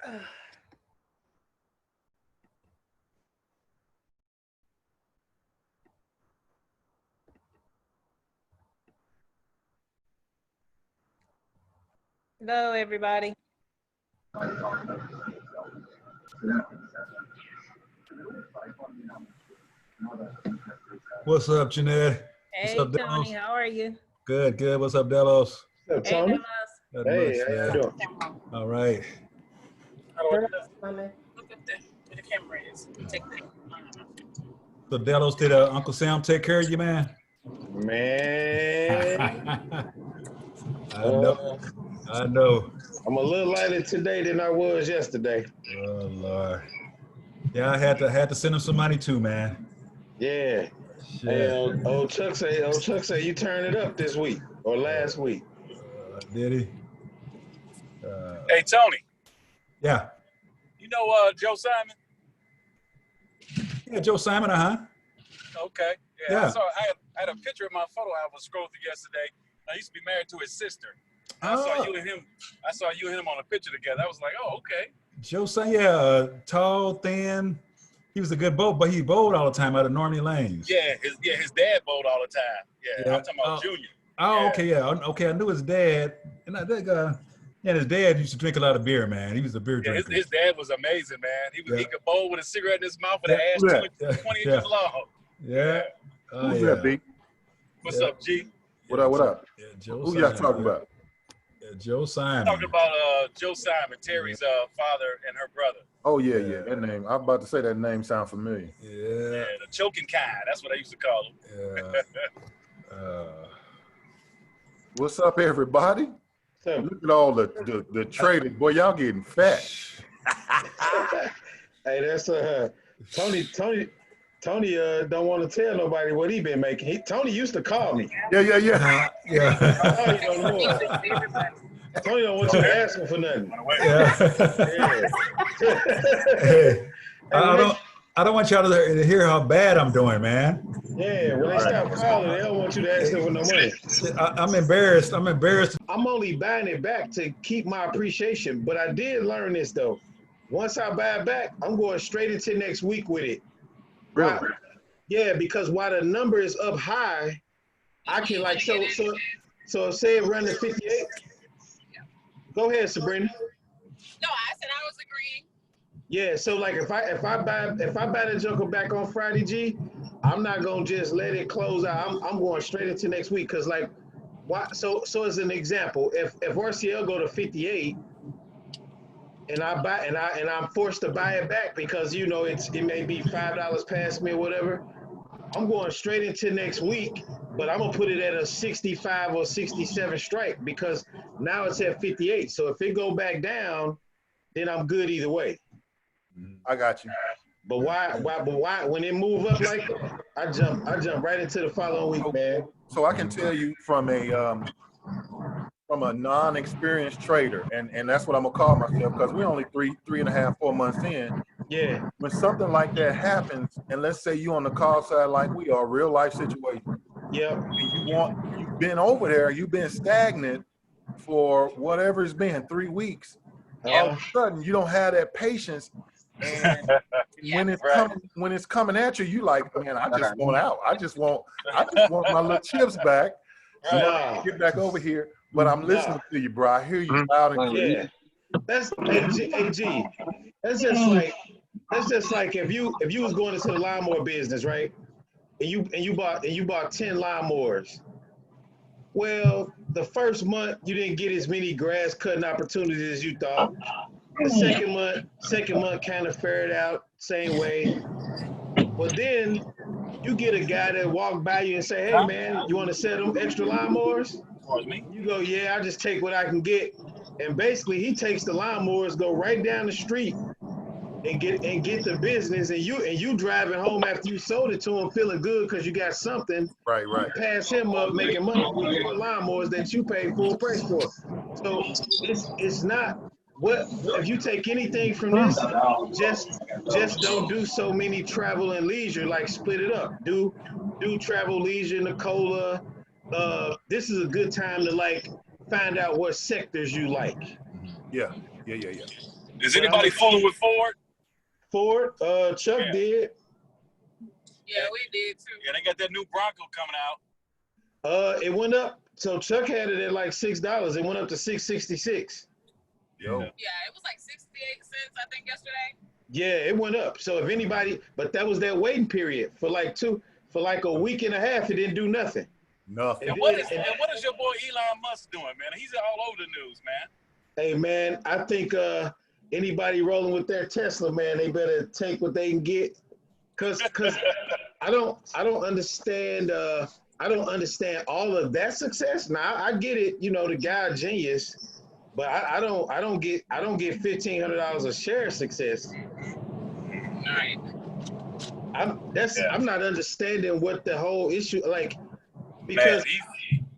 Hello, everybody. What's up, Jeanette? Hey, What's up, Tony. Delos? How are you? Good, good. What's up, Delos? What's up, Hey, Tony? Delos. Not Hey, much, how man. you doing? All right. Look up there where the camera is. Take that. So, Delos, did Uncle Sam take care of you, man? Man, I know. I know. I'm a little lighter today than I was yesterday. Oh, Lord. Yeah, I had to send him some money too, man. Yeah. Shit. Hey, old Chuck say you turned it up this week or last week. Did he? Hey, Tony, Yeah. you know Joe Simon? Yeah, Joe Simon, Okay. Yeah. I had a picture of my photo I was scrolling through yesterday. I used to be married to his sister. And I saw you and him on a picture together. I was like, oh, okay. Joe Simon, yeah, tall, thin. He was a good boat, but he bowled all the time out of Normie Lanes. Yeah, his dad bowled all the time. Yeah. I'm talking about Junior. Oh, Yeah. okay, yeah. Okay, I knew his dad. And I think, yeah, his dad used to drink a lot of beer, man. He was a beer Yeah, drinker. his dad was amazing, man. He could bowl with a cigarette in his mouth with an ass Yeah. 20 inches long. Yeah. Who's that, B? What's up, G? What up, what up? Yeah, Joe Who Simon. y'all talking about? Yeah, Joe Simon. Talking about Joe Simon, Terry's father and her brother. Oh, yeah, yeah, that name. I'm about to say that name sounds familiar. Yeah. Yeah, the choking kind. That's what I used to call him. Yeah. What's up, everybody? So, Look at all the traders. Boy, y'all getting fat. hey, that's Tony don't want to tell nobody what he been making. Tony used to call me. Yeah. Yeah. Oh, you don't know. Tony don't want you to ask him for nothing. Yeah. Yeah. Hey, I don't want y'all to hear how bad I'm doing, man. Yeah, when they stop calling, they don't want you to ask them for no money. I'm embarrassed. I'm only buying it back to keep my appreciation, but I did learn this though. Once I buy it back, I'm going straight into next week with it. Really? Yeah, because while the number is up high, I can like so say it run to 58. Go ahead, Sabrina. No, I said I was agreeing. Yeah, so like if I buy the Joker back on Friday, G, I'm not gonna just let it close out. I'm going straight into next week because like why so as an example, if RCL go to 58 and I buy and I'm forced to buy it back because you know it may be $5 past me or whatever, I'm going straight into next week, but I'm gonna put it at a 65 or 67 strike because now it's at 58. So if it go back down, then I'm good either way. I got you. But why when it move up like that, I jump right into the following week, man. So I can tell you from a non-experienced trader, and that's what I'm gonna call myself because we're only 3.5, 4 months in. Yeah. When something like that happens, and let's say you on the call side like we are, real life situation, Yep. and you've been over there, you've been stagnant for whatever it's been, 3 weeks. All of a sudden, you don't have that patience, and when it's coming at you, you like, man, I just want out. I just want my little chips back. So I can get back over here. But I'm listening to you, bro. I hear you loud and clear. Yeah. That's AG. That's just like if you was going into the lawnmower business, right? And you bought 10 lawnmowers. Well, the first month you didn't get as many grass cutting opportunities as you thought. The second month kind of fared out same way. But then you get a guy that walk by you and say, "Hey man, you want to sell them extra lawnmowers?" You go, "Yeah, I just take what I can get." And basically he takes the lawnmowers, go right down the street and get the business, and you driving home after you sold it to him feeling good because you got something. Right. Pass him up making money with the lawnmowers that you paid full price for. So it's not what if you take anything from this, just don't do so many travel and leisure, like split it up. Do travel, leisure, Nicola. This is a good time to like find out what sectors you like. Yeah. Is anybody fooling with Ford? Ford, Chuck Yeah. did. Yeah, we did too. Yeah, they got that new Bronco coming out. It went up. So Chuck had it at like $6. It went up to $6.66. Yo. Yeah, it was like 68 cents, I think, yesterday. Yeah, it went up. So if anybody, but that was that waiting period for like a week and a half. It didn't do nothing. Nothing. And what is your boy Elon Musk doing, man? He's all over the news, man. Hey man, I think anybody rolling with their Tesla, man, they better take what they can get. Cause I don't understand. I don't understand all of that success. Now I get it, you know, the guy a genius, but I don't get $1,500 a share success. All right. I'm not understanding what the whole issue like, because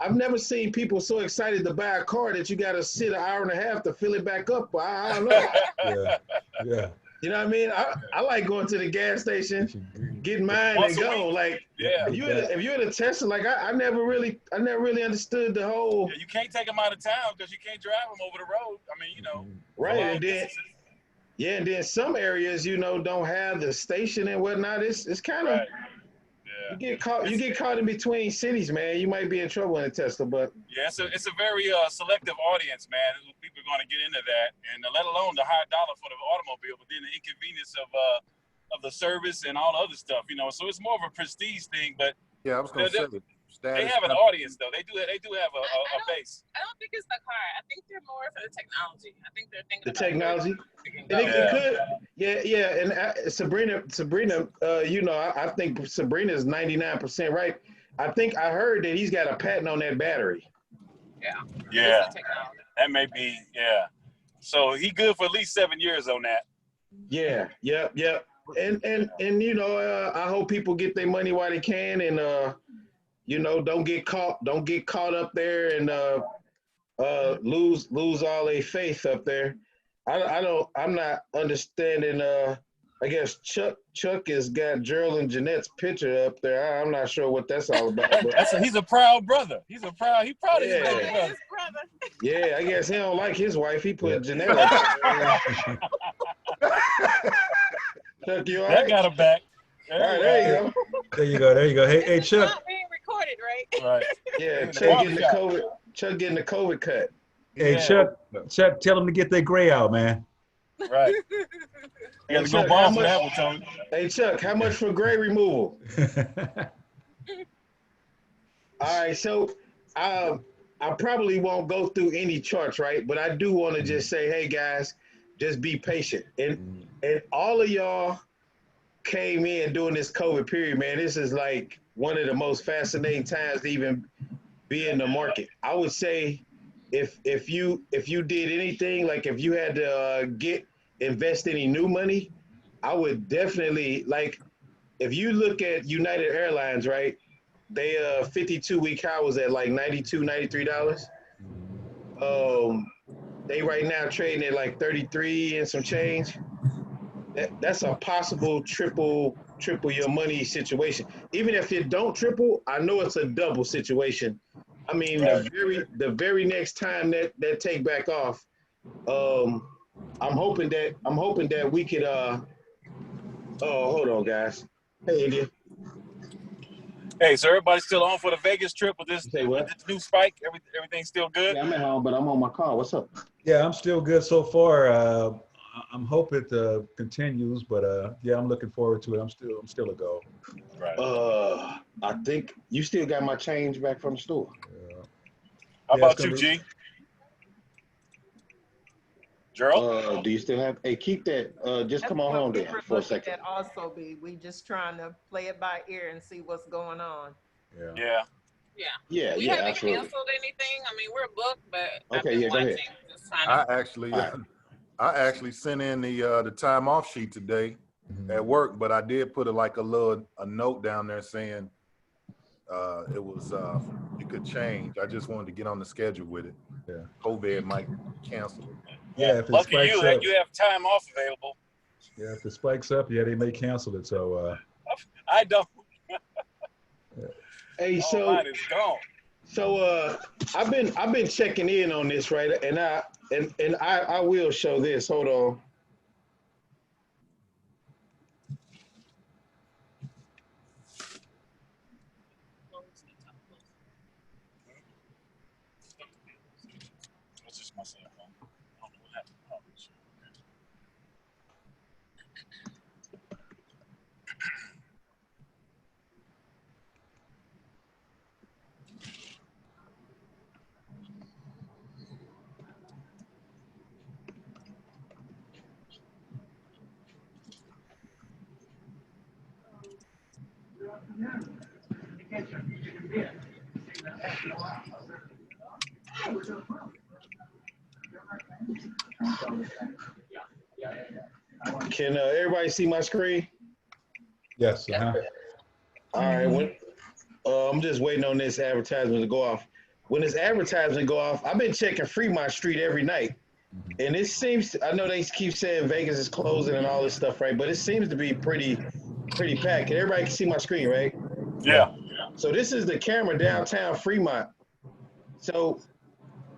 I've never seen people so excited to buy a car that you got to sit an hour and a half to fill it back up. I don't know. Yeah. You know what I mean? I like going to the gas station, getting mine Once and a go. week. Like, Yeah. if you're in a Tesla, like I never really understood the whole Yeah, you can't take them out of town because you can't drive them over the road. I mean, you know. right. long And then distances. and then some areas, you know, don't have the station and whatnot. It's kind of Right. Yeah. you get caught in between cities, man. You might be in trouble in a Tesla, but Yeah, it's a very selective audience, man. People are going to get into that, and let alone the high dollar for the automobile, but then the inconvenience of the service and all the other stuff, you know. So it's more of a prestige thing, but Yeah, I was gonna say. they have an audience though. They do have a base. I don't think it's the car. I think they're more for the technology. I think they're thinking the about technology. it. And it could, yeah. And Sabrina, you know, I think Sabrina is 99% right. I think I heard that he's got a patent on that battery. Yeah. Yeah, It's the technology. that may be. Yeah, so he good for at least 7 years on that. Yeah, yep. And you know, I hope people get their money while they can, and you know, don't get caught up there and lose all their faith up there. I'm not understanding. I guess Chuck has got Gerald and Jeanette's picture up there. I'm not sure what that's all about. But He's a proud brother. He proud of his Yeah. baby brother. His brother. yeah, I guess he don't like his wife. He put Jeanette up there. Chuck, you all That right? got him back. All right, there you go. There you go. Hey, It's Chuck. not being recorded, right? Right. Yeah, the Chuck getting the COVID cut. Hey, Yeah. Chuck, tell them to get their gray out, man. Right. You got to go Chuck, bomb how for that much- one, Tony. Hey, Chuck, how much for gray removal? All right, so I probably won't go through any charts, right? But I do want to just say, hey guys, just be patient. And all of y'all came in during this COVID period, man. This is like one of the most fascinating times to even be in the market. I would say if you did anything, like if you had to invest any new money, I would definitely, like, if you look at United Airlines, right? They 52-week high was at like $92, $93. They right now trading at like 33 and some change. That's a possible triple your money situation. Even if it don't triple, I know it's a double situation. I mean, the very next time that take back off, I'm hoping that we could hold on, guys. Hey, India. Hey, so everybody's still on for the Vegas trip with this, Say what? with this new spike? Everything's still good? Yeah, I'm at home, but I'm on my car. What's up? Yeah, I'm still good so far. I'm hoping it continues, but yeah, I'm looking forward to it. I'm still a go. Right. I think you still got my change back from the store. How Yeah, about it's you, gonna G? Gerald? Do you still have? Hey, keep that. Just come on home there for a second. That also be, we just trying to play it by ear and see what's going on. Yeah. Yeah. Yeah. Yeah, We yeah, haven't absolutely. canceled anything. I mean, we're booked, but Okay, yeah, go ahead. Just trying to, I actually sent in the time off sheet today at work, but I did put a note down there saying it was it could change. I just wanted to get on the schedule with it. Yeah. COVID might cancel it. Yeah, if it Lucky spikes you, up, you have time off available. yeah, if it spikes up, yeah, they may cancel it. So I don't. Hey, All so mine is gone. so I've been checking in on this, right? And I will show this. Hold on. to my cell phone. I don't know what happened. Oh, shit. Can everybody see my screen? Yes. Uh-huh. All right. I'm just waiting on this advertisement to go off. When this advertisement go off, I've been checking Fremont Street every night, and it seems, I know they keep saying Vegas is closing and all this stuff, right? But it seems to be pretty packed. And everybody can see my screen, right? Yeah. So this is the camera downtown Fremont. So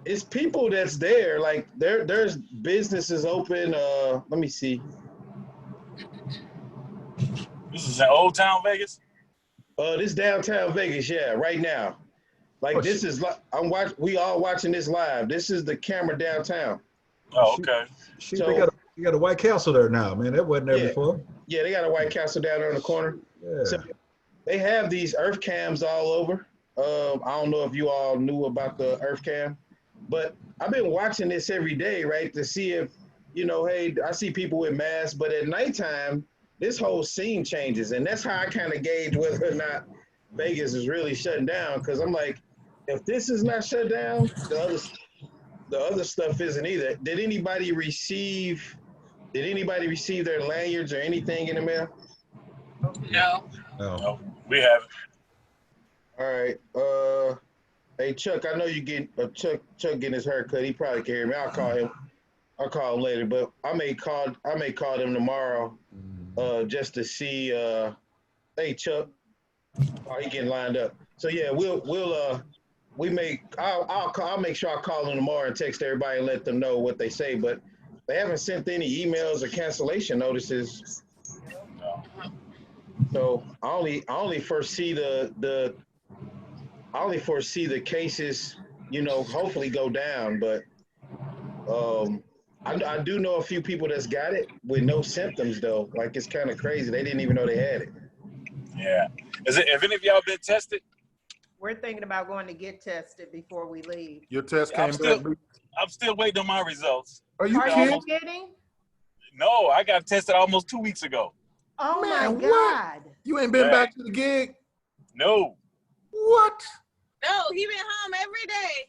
it's people that's there, like there's businesses open. Let me see. This is in Old Town Vegas? This downtown Vegas, yeah, right now. Like this is like we all watching this live. This is the camera downtown. Oh, okay. Shit, So- they got a White Castle there now, man. That wasn't there Yeah. before. Yeah, they got a White Castle down there in the corner. Yeah. So they have these earth cams all over. I don't know if you all knew about the earth cam, but I've been watching this every day, right, to see if, hey, I see people with masks, but at nighttime, this whole scene changes, and that's how I kind of gauge whether or not Vegas is really shutting down. Because I'm like, if this is not shut down, the other stuff isn't either. Did anybody receive their lanyards or anything in the mail? No. No. No, we haven't. All right. Hey Chuck, I know you get Chuck getting his haircut. He probably can hear me. I'll call him later, but I may call them tomorrow, just to see. Hey Chuck, he getting lined up. So yeah, I'll make sure I call them tomorrow and text everybody and let them know what they say. But they haven't sent any emails or cancellation notices. No. So I only foresee the cases, hopefully go down. But I do know a few people that's got it with no symptoms though. Like it's kind of crazy. They didn't even know they had it. Yeah. Have any of y'all been tested? We're thinking about going to get tested before we leave. Your test I'm came back. I'm still waiting on my results. Are you Are kidding? you getting? No, I got tested almost 2 weeks ago. Oh Man, my what? God. You ain't been Yeah. back to the gig? No. What? No, he been home every day.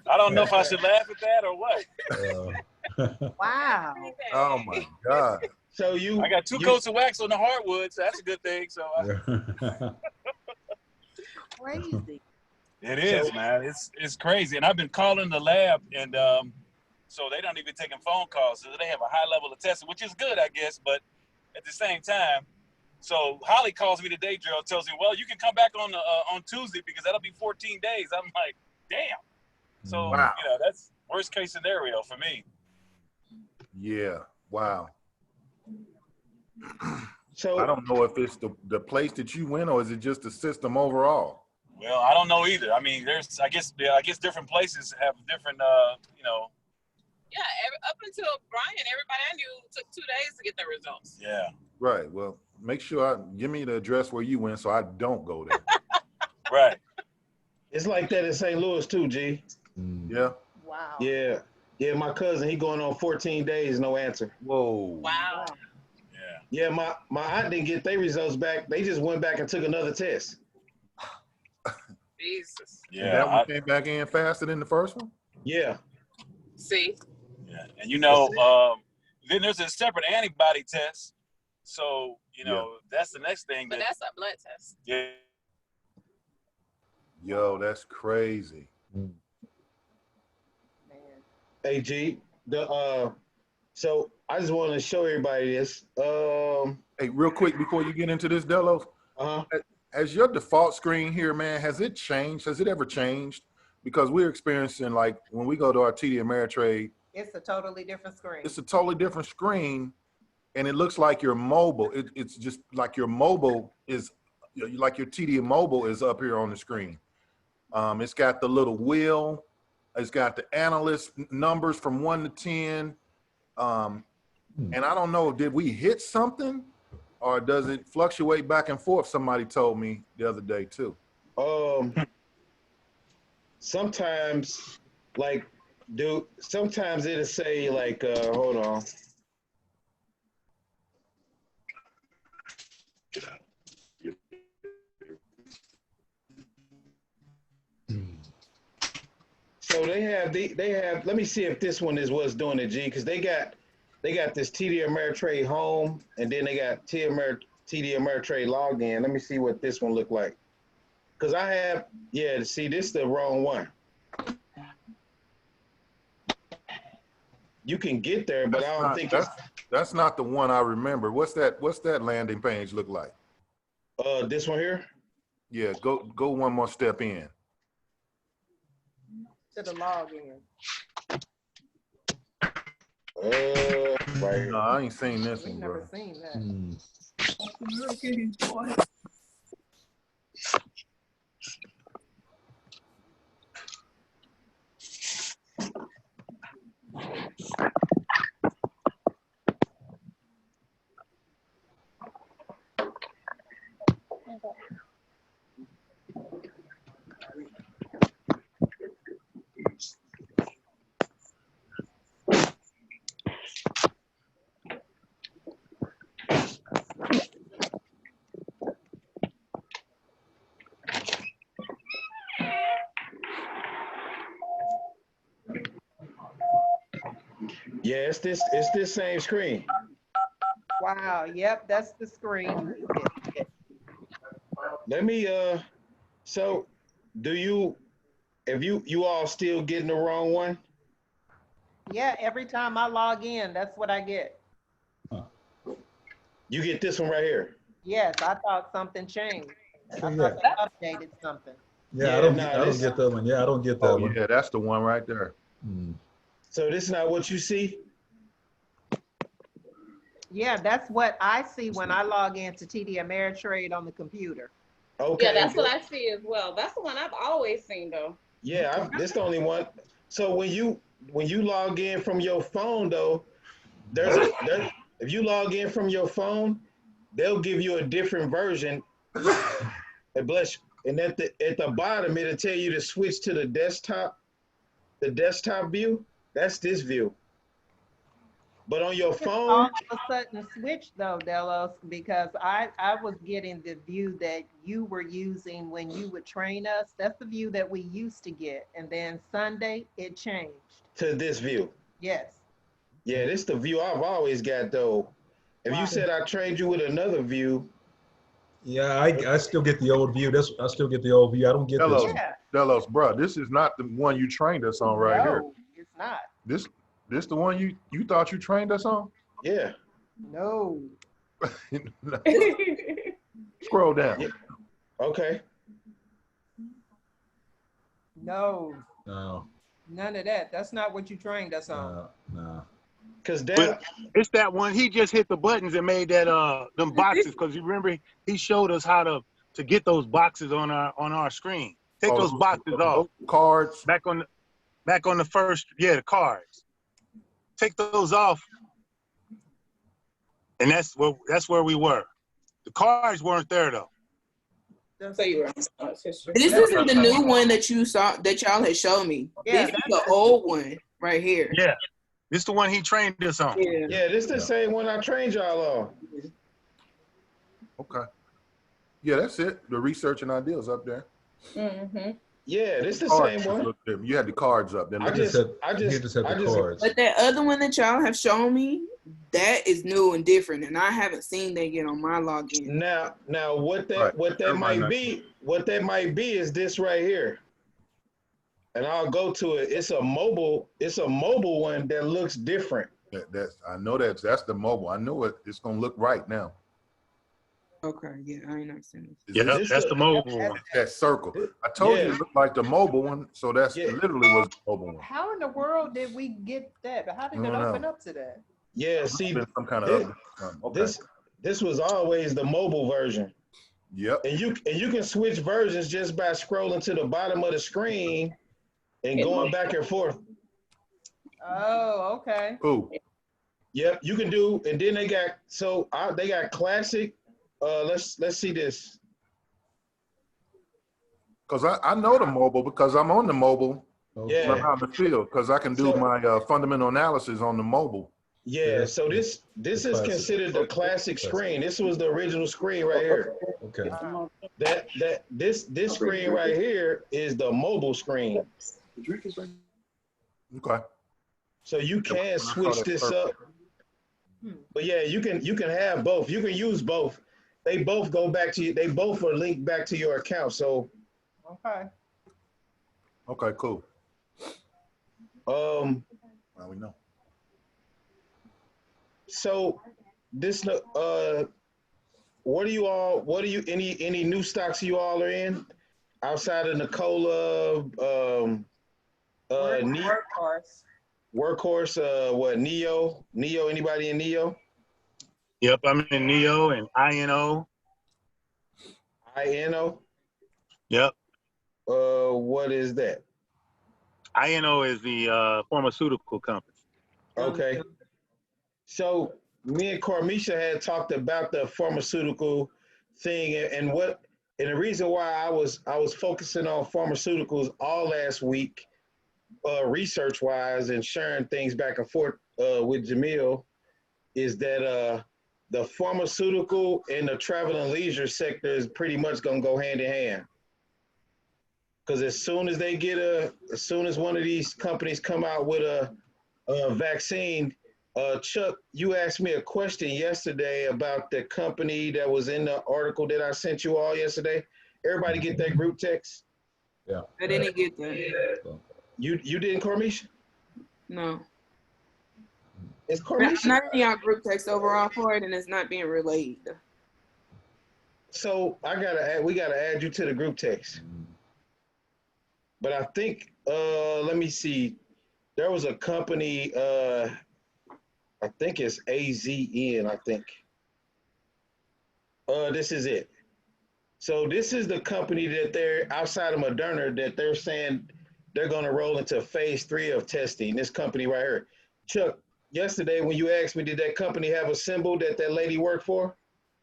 I don't know if I should laugh at that or what. Wow. Every day. Oh my God. So I got two coats of wax on the hardwood, so that's a good thing. So Crazy. it is, man. It's crazy. And I've been calling the lab, and so they don't even taking phone calls. So they have a high level of testing, which is good, I guess. But at the same time, so Holly calls me today, Gerald, tells me, well, you can come back on Tuesday because that'll be 14 days. I'm like, damn. So, Wow. that's worst case scenario for me. Yeah. Wow. So I don't know if it's the place that you went or is it just the system overall? Well, I don't know either. I mean, I guess different places have different, Yeah, up until Brian, everybody I knew took 2 days to get their results. Yeah. Right. Well, make sure give me the address where you went so I don't go there. Right. it's like that in St. Louis too, G. Yeah. Wow. Yeah. Yeah, my cousin, he going on 14 days, no answer. Whoa. Wow. Yeah. Yeah, my aunt didn't get their results back. They just went back and took another test. Jesus. And Yeah. that one came back in faster than the first one? Yeah. See? Yeah. And then there's a separate antibody test. So, that's the next thing. But that's a blood test. Yeah. Yo, that's crazy. Man. Hey, G, so I just wanted to show everybody this. Hey, real quick before you get into this, Delos, has your default screen here, man, has it changed? Has it ever changed? Because we're experiencing, like, when we go to our TD Ameritrade, It's a totally different screen. it's a totally different screen, and it looks like your mobile. It's just like your mobile is, like your TD Mobile is up here on the screen. It's got the little wheel. It's got the analyst numbers from 1 to 10. And I don't know, did we hit something or does it fluctuate back and forth? Somebody told me the other day too. Sometimes, like, sometimes it'll say like, hold on. So they have, let me see if this one is what's doing it, G, because they got this TD Ameritrade home, and then they got TD Ameritrade login. Let me see what this one look like. Because I have, yeah, see, this is the wrong one. You can get there, but I don't think that's not the one I remember. What's that landing page look like? This one here? Yeah, go one more step in. To the login. Right. No, I ain't seen this We've one, never bro. seen that. Yeah, it's this same screen. Wow, yep, that's the screen. Let me so do you, if you all still getting the wrong one? Yeah, every time I log in, that's what I get. You get this one right here. Yes, I thought something changed. I thought Yeah. they updated something. Yeah, Yeah, I don't this- get that one. Yeah, I don't get that Oh one. yeah, that's the one right there. So this is not what you see? Yeah, that's what I see when I log into TD Ameritrade on the computer. Okay. Yeah, that's what I see as well. That's the one I've always seen though. Yeah, this the only one. So when you log in from your phone though, if you log in from your phone, they'll give you a different version. And bless you. And at the bottom, it'll tell you to switch to the desktop view. That's this view. But on your phone, All of a sudden switch though, Delos, because I was getting the view that you were using when you would train us. That's the view that we used to get. And then Sunday, it changed. to this view. Yes. Yeah, this the view I've always got though. If you said I trained you with another view. Yeah, I still get the old view. I still get the old view. I don't get this Delos, one. Yeah. Delos, bro, this is not the one you trained us on right here. No, it's not. This the one you thought you trained us on? Yeah. No. Scroll down. Yeah. Okay. No. No, None of that. That's not what you trained us on. no. Because But that it's that one. He just hit the buttons and made that them boxes because you remember he showed us how to get those boxes on our screen. Take those boxes off. Cards. Back on the first, the cards. Take those off, and that's where we were. The cards weren't there though. So you were. This isn't the new one that you saw that y'all had showed me. Yeah, This is the old one right here. Yeah, this the one he trained us on. Yeah. yeah, this the same one I trained y'all on. Okay. Yeah, that's it. The research and ideas up there. Mm-hmm. Yeah, this the Cards same one. look different. You had the cards up. Then I look just at- He just had the cards. But that other one that y'all have shown me, that is new and different, and I haven't seen that yet on my login. Now what that Right. what that Everybody might be is this right here. And I'll go to it. It's a mobile one that looks different. I know that's the mobile. I know it's gonna look right now. Okay, yeah, I ain't not seen this. Yeah, This that's the- the mobile one. That circle. I told you Yeah. it looked like the mobile one, so that's Yeah. literally was the mobile one. How in the world did we get that? How did I it don't know. open up to that? Yeah, see, Been some kind of this- update. Okay. this was always the mobile version. Yep. And you can switch versions just by scrolling to the bottom of the screen and going back and forth. Oh, okay. Cool. Yep, you can do. And then they got they got classic. Let's see this. Because I know the mobile because I'm on the mobile. Yeah. Around the field because I can do my fundamental analysis on the mobile. Yeah, so this is considered the classic screen. This was the original screen right here. Okay. This screen right here is the mobile screen. Okay. So you can switch this up. But yeah, you can have both. You can use both. They both go back to you. They both are linked back to your account. So okay. Okay, cool. Well, we know. So this what do you any new stocks you all are in outside of Nikola Workhorse, what Neo, anybody in Neo? Yep, I'm in Neo and INO. INO? Yep. What is that? INO is the pharmaceutical company. Okay. So me and Cormisha had talked about the pharmaceutical thing and the reason why I was focusing on pharmaceuticals all last week, research wise and sharing things back and forth with Jamil, is that the pharmaceutical and the travel and leisure sector is pretty much gonna go hand in hand. Because as soon as one of these companies come out with a vaccine, Chuck, you asked me a question yesterday about the company that was in the article that I sent you all yesterday. Everybody get that group text? Yeah. I didn't get that. You didn't, Cormisha? No. It's I'm Cormisha. not in your group text overall for it, and it's not being relayed. So we gotta add you to the group text. But I think, let me see. There was a company, I think it's AZN, I think. This is it. So this is the company that they're outside of Moderna that they're saying they're going to roll into phase 3 of testing. This company right here. Chuck, yesterday when you asked me, did that company have a symbol that lady worked for?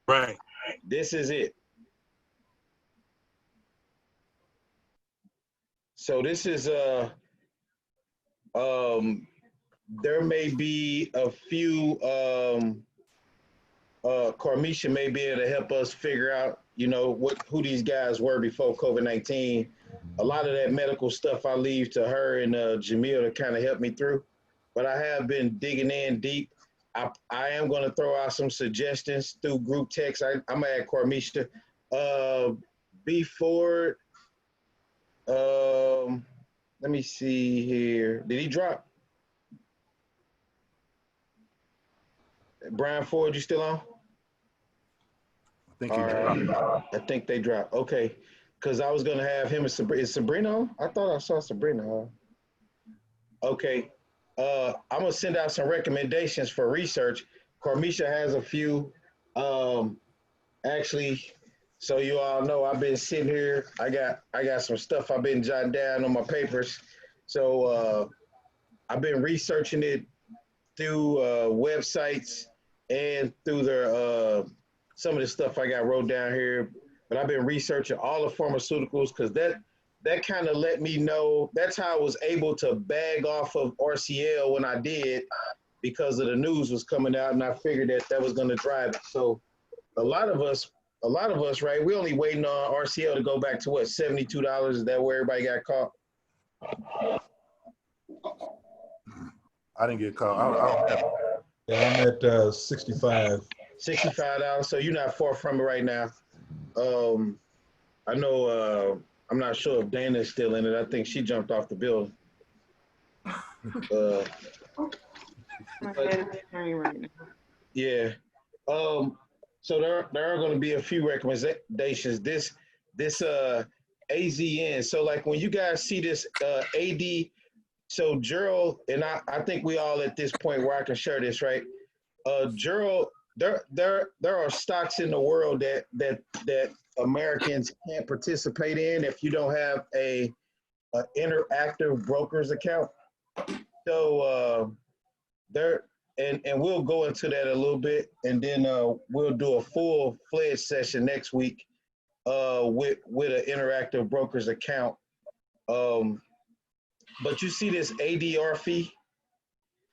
Right. This is it. So this is there may be a few Cormisha may be able to help us figure out, who these guys were before COVID-19. A lot of that medical stuff I leave to her and Jamil to kind of help me through. But I have been digging in deep. I am going to throw out some suggestions through group text. I'm going to add Cormisha. Before, let me see here. Did he drop? Brian Ford, you still on? I think he dropped. I think they dropped. Okay. Because I was going to have him and Sabrina. Is Sabrina on? I thought I saw Sabrina on. Okay. I'm going to send out some recommendations for research. Cormisha has a few. Actually, so you all know, I've been sitting here. I got some stuff I've been jotting down on my papers. So I've been researching it through websites and through their some of the stuff I got wrote down here. But I've been researching all the pharmaceuticals because that kind of let me know. That's how I was able to bag off of RCL when I did, because of the news was coming out, and I figured that was going to drive it. So a lot of us, right? We only waiting on RCL to go back to what, $72? Is that where everybody got caught? I didn't get caught. I don't have. Yeah, I'm at 65. $65. So you're not far from it right now. I know. I'm not sure if Dana's still in it. I think she jumped off the building. Yeah. So there are going to be a few recommendations. This AZN. So like when you guys see this AD, so Gerald, and I think we all at this point where I can share this, right? Gerald there are stocks in the world that Americans can't participate in if you don't have a interactive broker's account. So there, and we'll go into that a little bit, and then we'll do a full-fledged session next week with an interactive broker's account. But you see this ADR fee.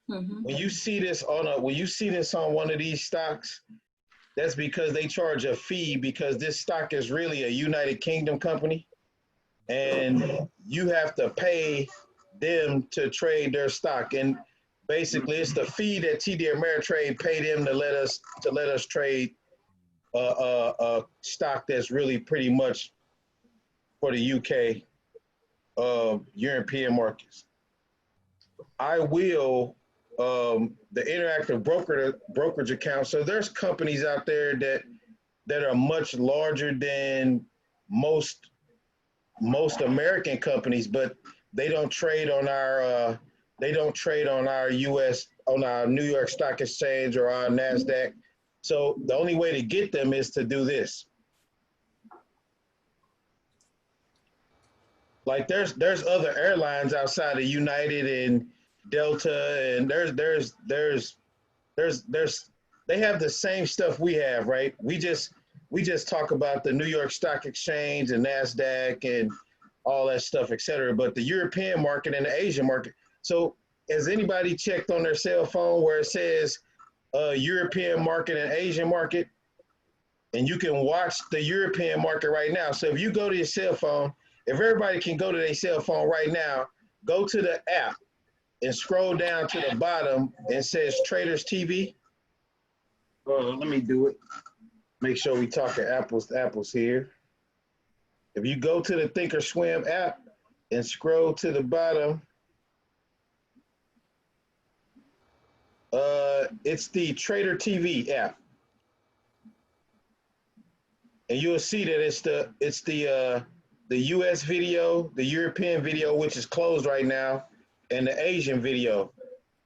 Mm-hmm. When you see this on one of these stocks, that's because they charge a fee because this stock is really a United Kingdom company, and you have to pay them to trade their stock. And basically, it's the fee that TD Ameritrade paid them to let us trade a stock that's really pretty much for the UK, European markets. I will. The interactive brokerage account. So there's companies out there that are much larger than most American companies, but they don't trade on our US, on our New York Stock Exchange or our NASDAQ. So the only way to get them is to do this. Like there's other airlines outside of United and Delta, and there's they have the same stuff we have, right? We just talk about the New York Stock Exchange and NASDAQ and all that stuff, et cetera. But the European market and the Asian market. So has anybody checked on their cell phone where it says European market and Asian market? And you can watch the European market right now. So if you go to your cell phone, if everybody can go to their cell phone right now, go to the app and scroll down to the bottom and says Traders TV. Let me do it. Make sure we talking apples to apples here. If you go to the Thinkorswim app and scroll to the bottom, it's the Trader TV app. And you'll see that it's the US video, the European video, which is closed right now, and the Asian video.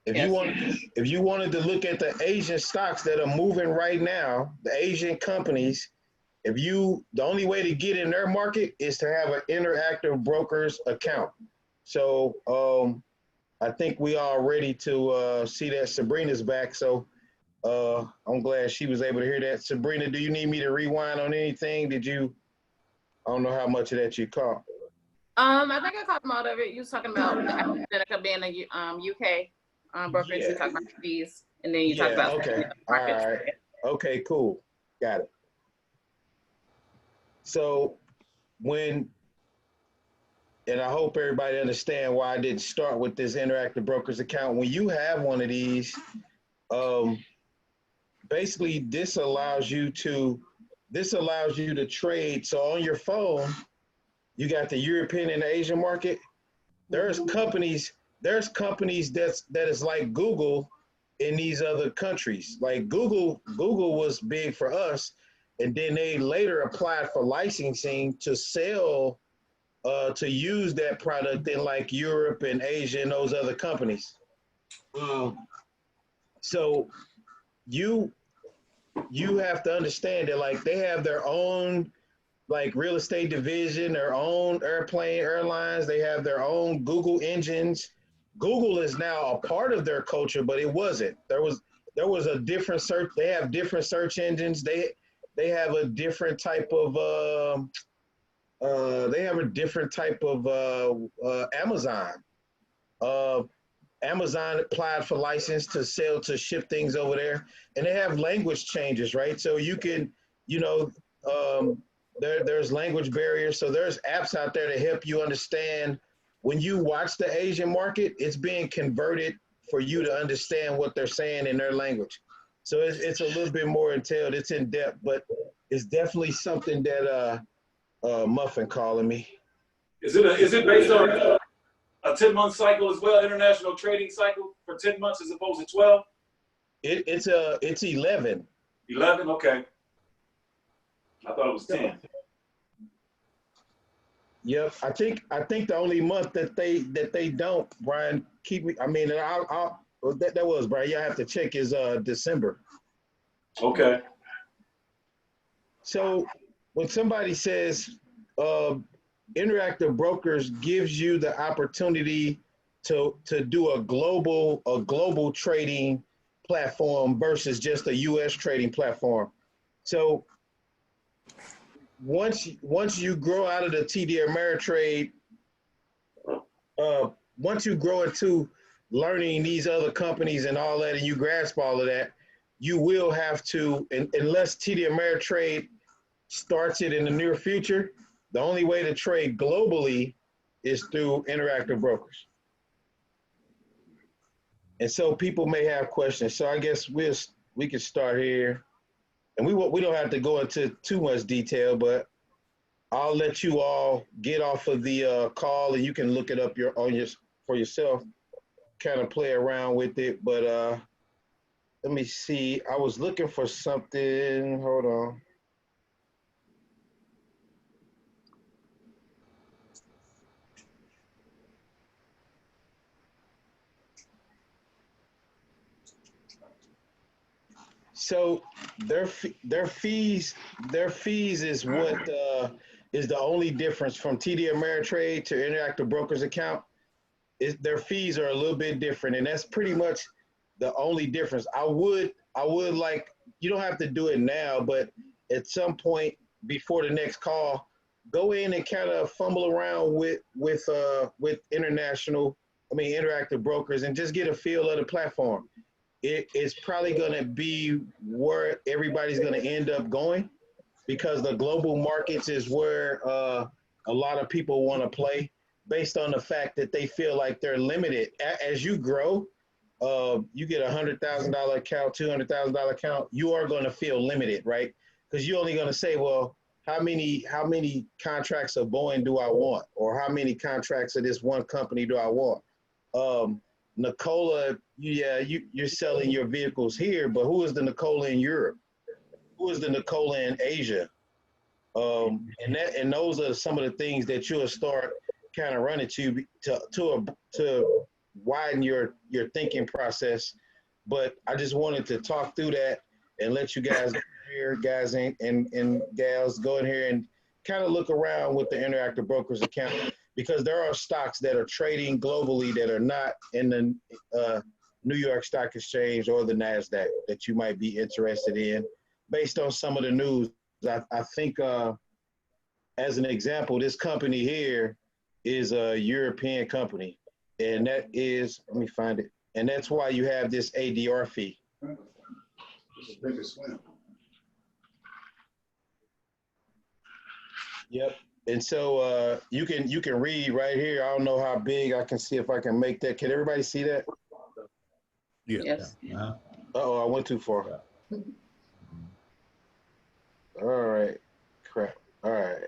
If you wanted to look at the Asian stocks that are moving right now, the Asian companies, the only way to get in their market is to have an interactive broker's account. So I think we are ready to see that Sabrina's back. So I'm glad she was able to hear that. Sabrina, do you need me to rewind on anything? I don't know how much of that you caught. I think I caught most of it. You was talking about AstraZeneca being a UK brokerage. You talked about fees, and then you talked about okay. All right. Okay, cool. Got it. So and I hope everybody understand why I didn't start with this interactive brokers account. When you have one of these, basically this allows you to trade. So on your phone, you got the European and the Asian market. There's companies that is like Google in these other countries. Like Google was big for us, and then they later applied for licensing to sell, to use that product in like Europe and Asia and those other companies. So you have to understand that like they have their own like real estate division, their own airlines, they have their own Google engines. Google is now a part of their culture, but it wasn't. There was a different search. They have different search engines. They have a different type of Amazon. Amazon applied for license to ship things over there, and they have language changes, right? So you can, there's language barriers. So there's apps out there to help you understand. When you watch the Asian market, it's being converted for you to understand what they're saying in their language. So it's a little bit more entailed. It's in depth, but it's definitely something that Muffin calling me. Is it based on a 10-month cycle as well, international trading cycle for 10 months as opposed to 12? It's 11. 11, okay. I thought it was 10. Yep, I think the only month that they don't, Brian, keep me. I mean, that was Brian. You have to check is December. Okay. So when somebody says Interactive Brokers gives you the opportunity to do a global trading platform versus just a U.S. trading platform. So once you grow out of the TD Ameritrade, once you grow into learning these other companies and all that, and you grasp all of that, you will have to, unless TD Ameritrade starts it in the near future, the only way to trade globally is through Interactive Brokers. And so people may have questions. So I guess we can start here, and we don't have to go into too much detail, but I'll let you all get off of the call, and you can look it up for yourself, kind of play around with it. But let me see. I was looking for something. Hold on. So their fees is what is the only difference from TD Ameritrade to Interactive Brokers account. Their fees are a little bit different, and that's pretty much the only difference. I would like, you don't have to do it now, but at some point before the next call, go in and kind of fumble around with Interactive Brokers and just get a feel of the platform. It's probably going to be where everybody's going to end up going, because the global markets is where a lot of people want to play, based on the fact that they feel like they're limited. As you grow, you get $100,000 account, $200,000 account, you are going to feel limited, right? Because you're only going to say, well, how many contracts of Boeing do I want? Or how many contracts of this one company do I want? Nikola, you're selling your vehicles here, but who is the Nikola in Europe? Who is the Nikola in Asia? And those are some of the things that you'll start kind of running to widen your thinking process. But I just wanted to talk through that and let you guys here, guys and gals, go in here and kind of look around with the Interactive Brokers account, because there are stocks that are trading globally that are not in the New York Stock Exchange or the NASDAQ that you might be interested in based on some of the news. I think, as an example, this company here is a European company, and that is, let me find it, and that's why you have this ADR fee. Yep. And so you can read right here. I don't know how big. I can see if I can make that. Can everybody see that? Yeah. Yes. Uh-oh, I went too far. All right. Crap. All right.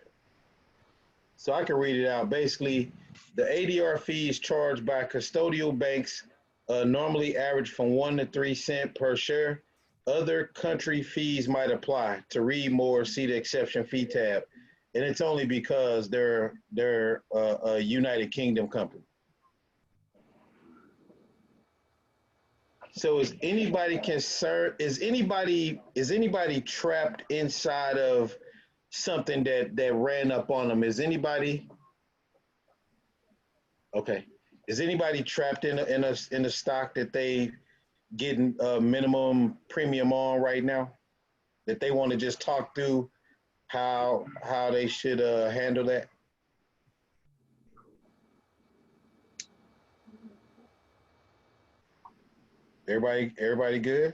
So I can read it out. Basically, the ADR fees charged by custodial banks normally average from 1 to 3 cents per share. Other country fees might apply. To read more, see the exception fee tab. And it's only because they're a United Kingdom company. So is anybody concerned? Is anybody trapped inside of something that ran up on them? Is anybody okay? Is anybody trapped in a stock that they getting a minimum premium on right now, that they want to just talk through how they should handle that? Everybody good?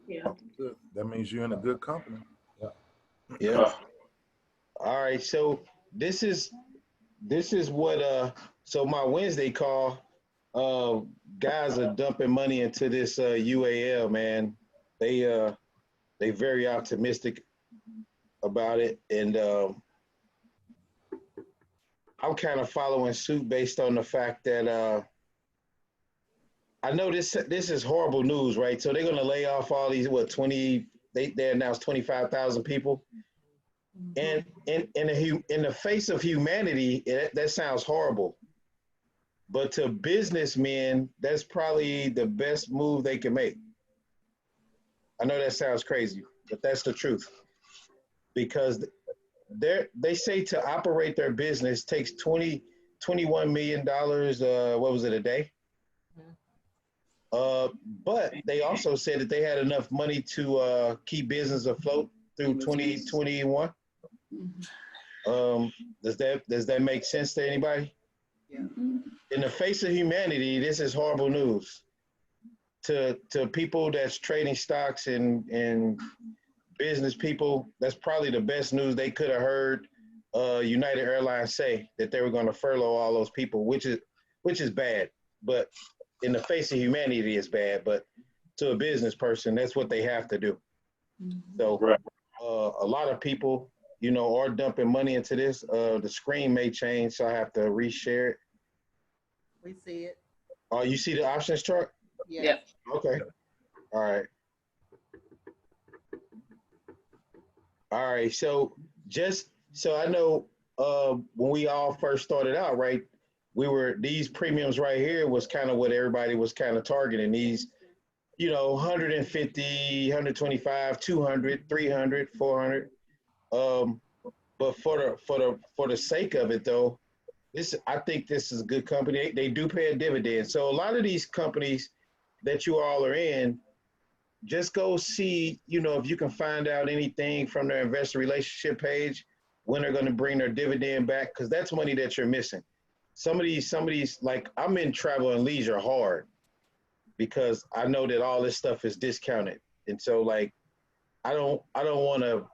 Yeah. Good. That means you're in a good company. Yeah. All right. So this is what so my Wednesday call, guys are dumping money into this UAL, man. They very optimistic about it, and I'm kind of following suit based on the fact that I know this is horrible news, right? So they're going to lay off all these, they announced 25,000 people. And in the face of humanity, that sounds horrible. But to businessmen, that's probably the best move they can make. I know that sounds crazy, but that's the truth. Because they say to operate their business takes $21 million, what was it, a day? But they also said that they had enough money to keep business afloat through 2021. Does that make sense to anybody? Yeah. In the face of humanity, this is horrible news. To people that's trading stocks and business people, that's probably the best news they could have heard United Airlines say, that they were going to furlough all those people, which is bad. But in the face of humanity, it's bad. But to a business person, that's what they have to do. So a lot of people, you know, are dumping money into this. The screen may change, so I have to reshare it. We see it. Oh, you see the options chart? Yeah. Yep. Okay. All right. All right. So I know when we all first started out, right, these premiums right here was kind of what everybody was kind of targeting. These, you know, 150, 125, 200, 300, 400. But for the sake of it though, I think this is a good company. They do pay a dividend. So a lot of these companies that you all are in, just go see, you know, if you can find out anything from their investor relationship page, when they're going to bring their dividend back, because that's money that you're missing. Some of these, like I'm in travel and leisure hard because I know that all this stuff is discounted. And so like, I don't want to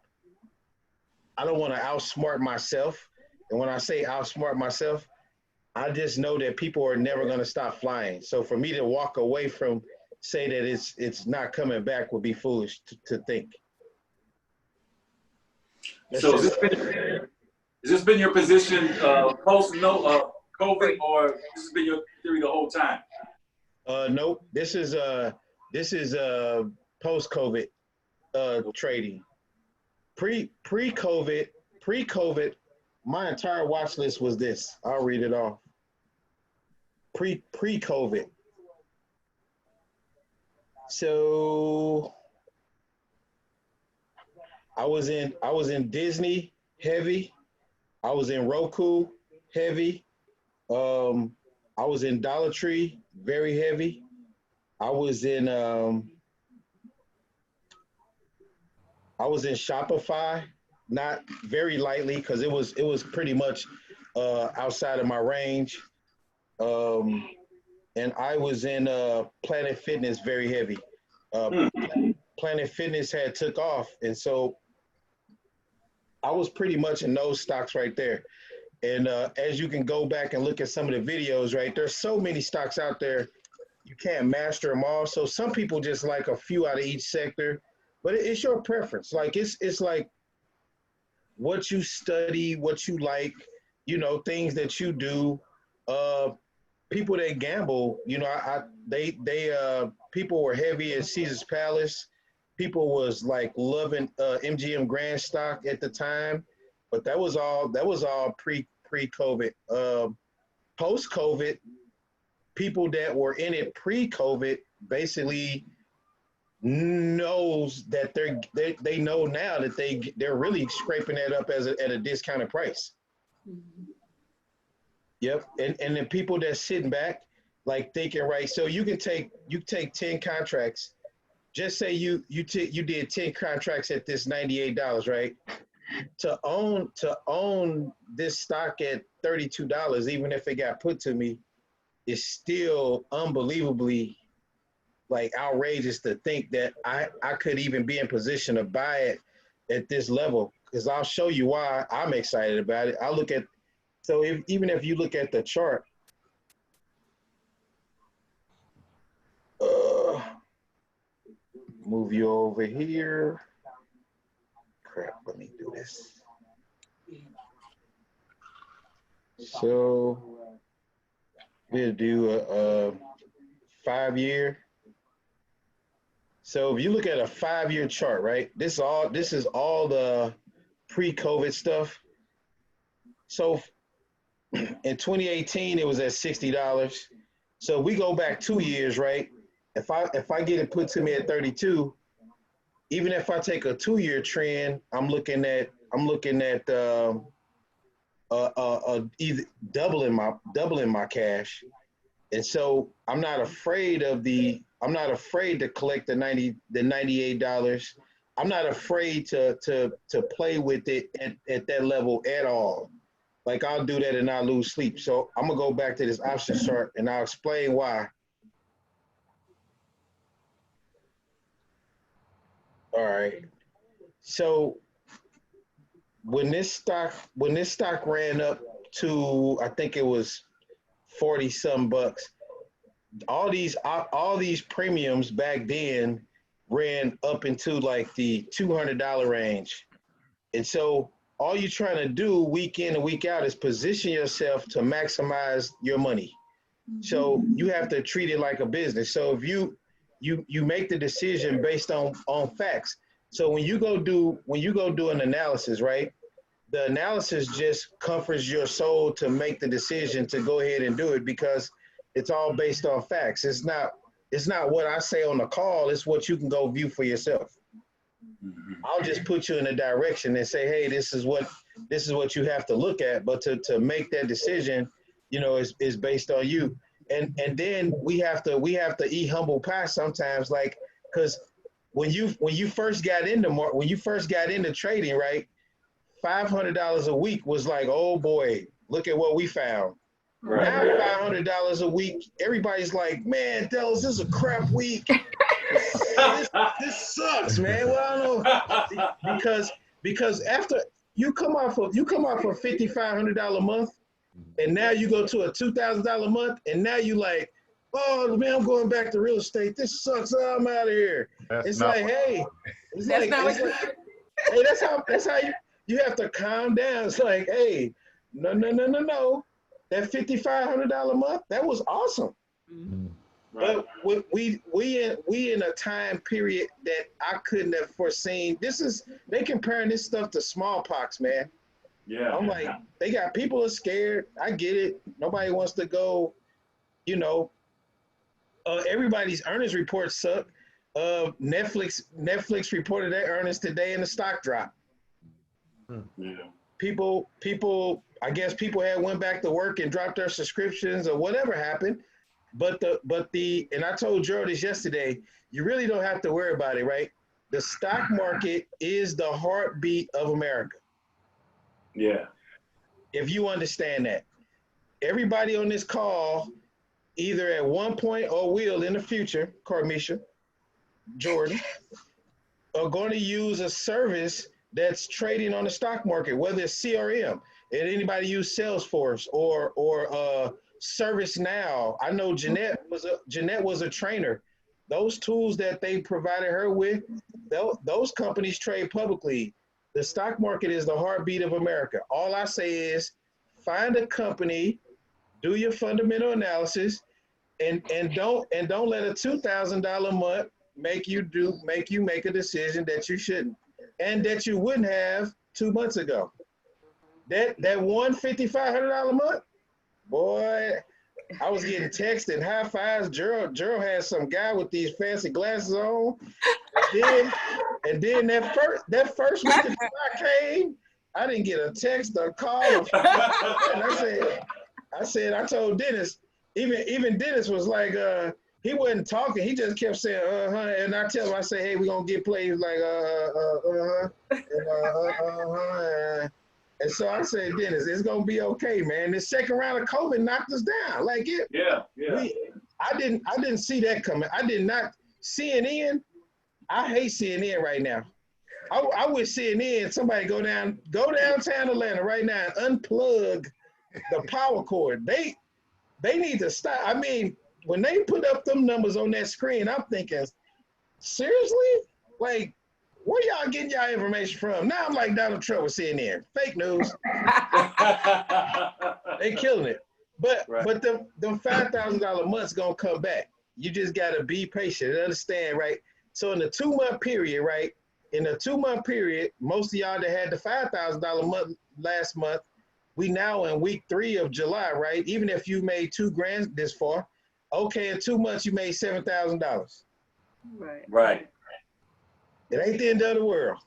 outsmart myself. And when I say outsmart myself, I just know that people are never going to stop flying. So for me to walk away from, say that it's not coming back would be foolish to think. So has this been your position post COVID, or this has been your theory the whole time? Nope. This is post COVID trading. Pre-COVID, my entire watch list was this. I'll read it off. Pre-COVID. So I was in Disney heavy. I was in Roku heavy. I was in Dollar Tree very heavy. I was in Shopify, not very lightly because it was pretty much outside of my range. And I was in Planet Fitness very heavy. Planet Fitness had took off, and so I was pretty much in those stocks right there. And as you can go back and look at some of the videos, right, there's so many stocks out there, you can't master them all. So some people just like a few out of each sector, but it's your preference. Like it's like what you study, what you like, you know, things that you do. People that gamble, you know, people were heavy at Caesar's Palace. People was like loving MGM Grand stock at the time, but that was all pre-COVID. Post-COVID, people that were in it pre-COVID basically knows that they know now that they're really scraping that up at a discounted price. Yep, and the people that's sitting back, like thinking, right, so you take 10 contracts. Just say you did 10 contracts at this $98, right? To own this stock at $32, even if it got put to me, is still unbelievably like outrageous to think that I could even be in position to buy it at this level. Because I'll show you why I'm excited about it. Even if you look at the chart, move you over here. Crap, let me do this. So we'll do a 5-year. So if you look at a 5-year chart, right? This is all the pre-COVID stuff. So in 2018, it was at $60. So we go back 2 years, right? If I get it put to me at 32, even if I take a 2-year trend, I'm looking at either doubling my cash. And so I'm not afraid to collect the $98. I'm not afraid to play with it at that level at all. Like I'll do that and I'll lose sleep. So I'm gonna go back to this option chart and I'll explain why. All right. So when this stock ran up to, I think it was 40 some bucks, all these premiums back then ran up into like the $200 range. And so all you're trying to do week in and week out is position yourself to maximize your money. So you have to treat it like a business. So if you make the decision based on facts. So when you go do an analysis, right? The analysis just comforts your soul to make the decision to go ahead and do it because it's all based on facts. It's not what I say on the call, it's what you can go view for yourself. I'll just put you in a direction and say, hey, this is what you have to look at. But to make that decision, is based on you. And then we have to eat humble pie sometimes, like, because when you first got into trading, right, $500 a week was like, oh boy, look at what we found. Right. Now $500 a week, everybody's like, man, Delos, this is a crap week. this sucks, man. Well, I don't know, because after you come off of $5,500 a month, and now you go to a $2,000 a month, and now you like, oh man, I'm going back to real estate. This sucks. Oh, I'm out of here. That's how you have to calm down. It's like, hey, no. That $5,500 a month, that was awesome. Mm-hmm. But we in a time period that I couldn't have foreseen. They comparing this stuff to smallpox, man. Yeah. I'm like, they got people are scared. I get it. Nobody wants to go, everybody's earnings reports suck. Netflix reported their earnings today and the stock dropped. Yeah. People, I guess people had went back to work and dropped their subscriptions or whatever happened. But and I told Gerald this yesterday, you really don't have to worry about it, right? The stock market is the heartbeat of America. Yeah. If you understand that. Everybody on this call, either at one point or will in the future, Carmisha, Jordan, are going to use a service that's trading on the stock market, whether it's CRM, and anybody use Salesforce or ServiceNow. I know Jeanette was a trainer. Those tools that they provided her with, those companies trade publicly. The stock market is the heartbeat of America. All I say is find a company, do your fundamental analysis, and don't let a $2,000 a month make you make a decision that you shouldn't and that you wouldn't have 2 months ago. That one $5,500 a month, boy, I was getting texts and high fives. Gerald had some guy with these fancy glasses on. And then that first week that I came, I didn't get a text or call. And I told Dennis, even Dennis was like, he wasn't talking. He just kept saying, and I tell him, I say, hey, we're going to get plays like, And so I said, Dennis, it's going to be okay, man. The second round of COVID knocked us down. Like it. Yeah. I didn't see that coming. I did not. CNN, I hate CNN right now. I wish CNN, somebody go downtown Atlanta right now and unplug the power cord. They need to stop. I mean, when they put up them numbers on that screen, I'm thinking, seriously? Like, where y'all getting y'all information from? Now I'm like Donald Trump with CNN. Fake news. They killing it. But them $5,000 a month's gonna come back. You just gotta be patient and understand, right? So in the 2 month period, right? In the 2 month period, most of y'all that had the $5,000 a month last month, we now in week 3 of July, right? Even if you made $2,000 this far, okay, in 2 months you made $7,000. Right. It ain't the end of the world.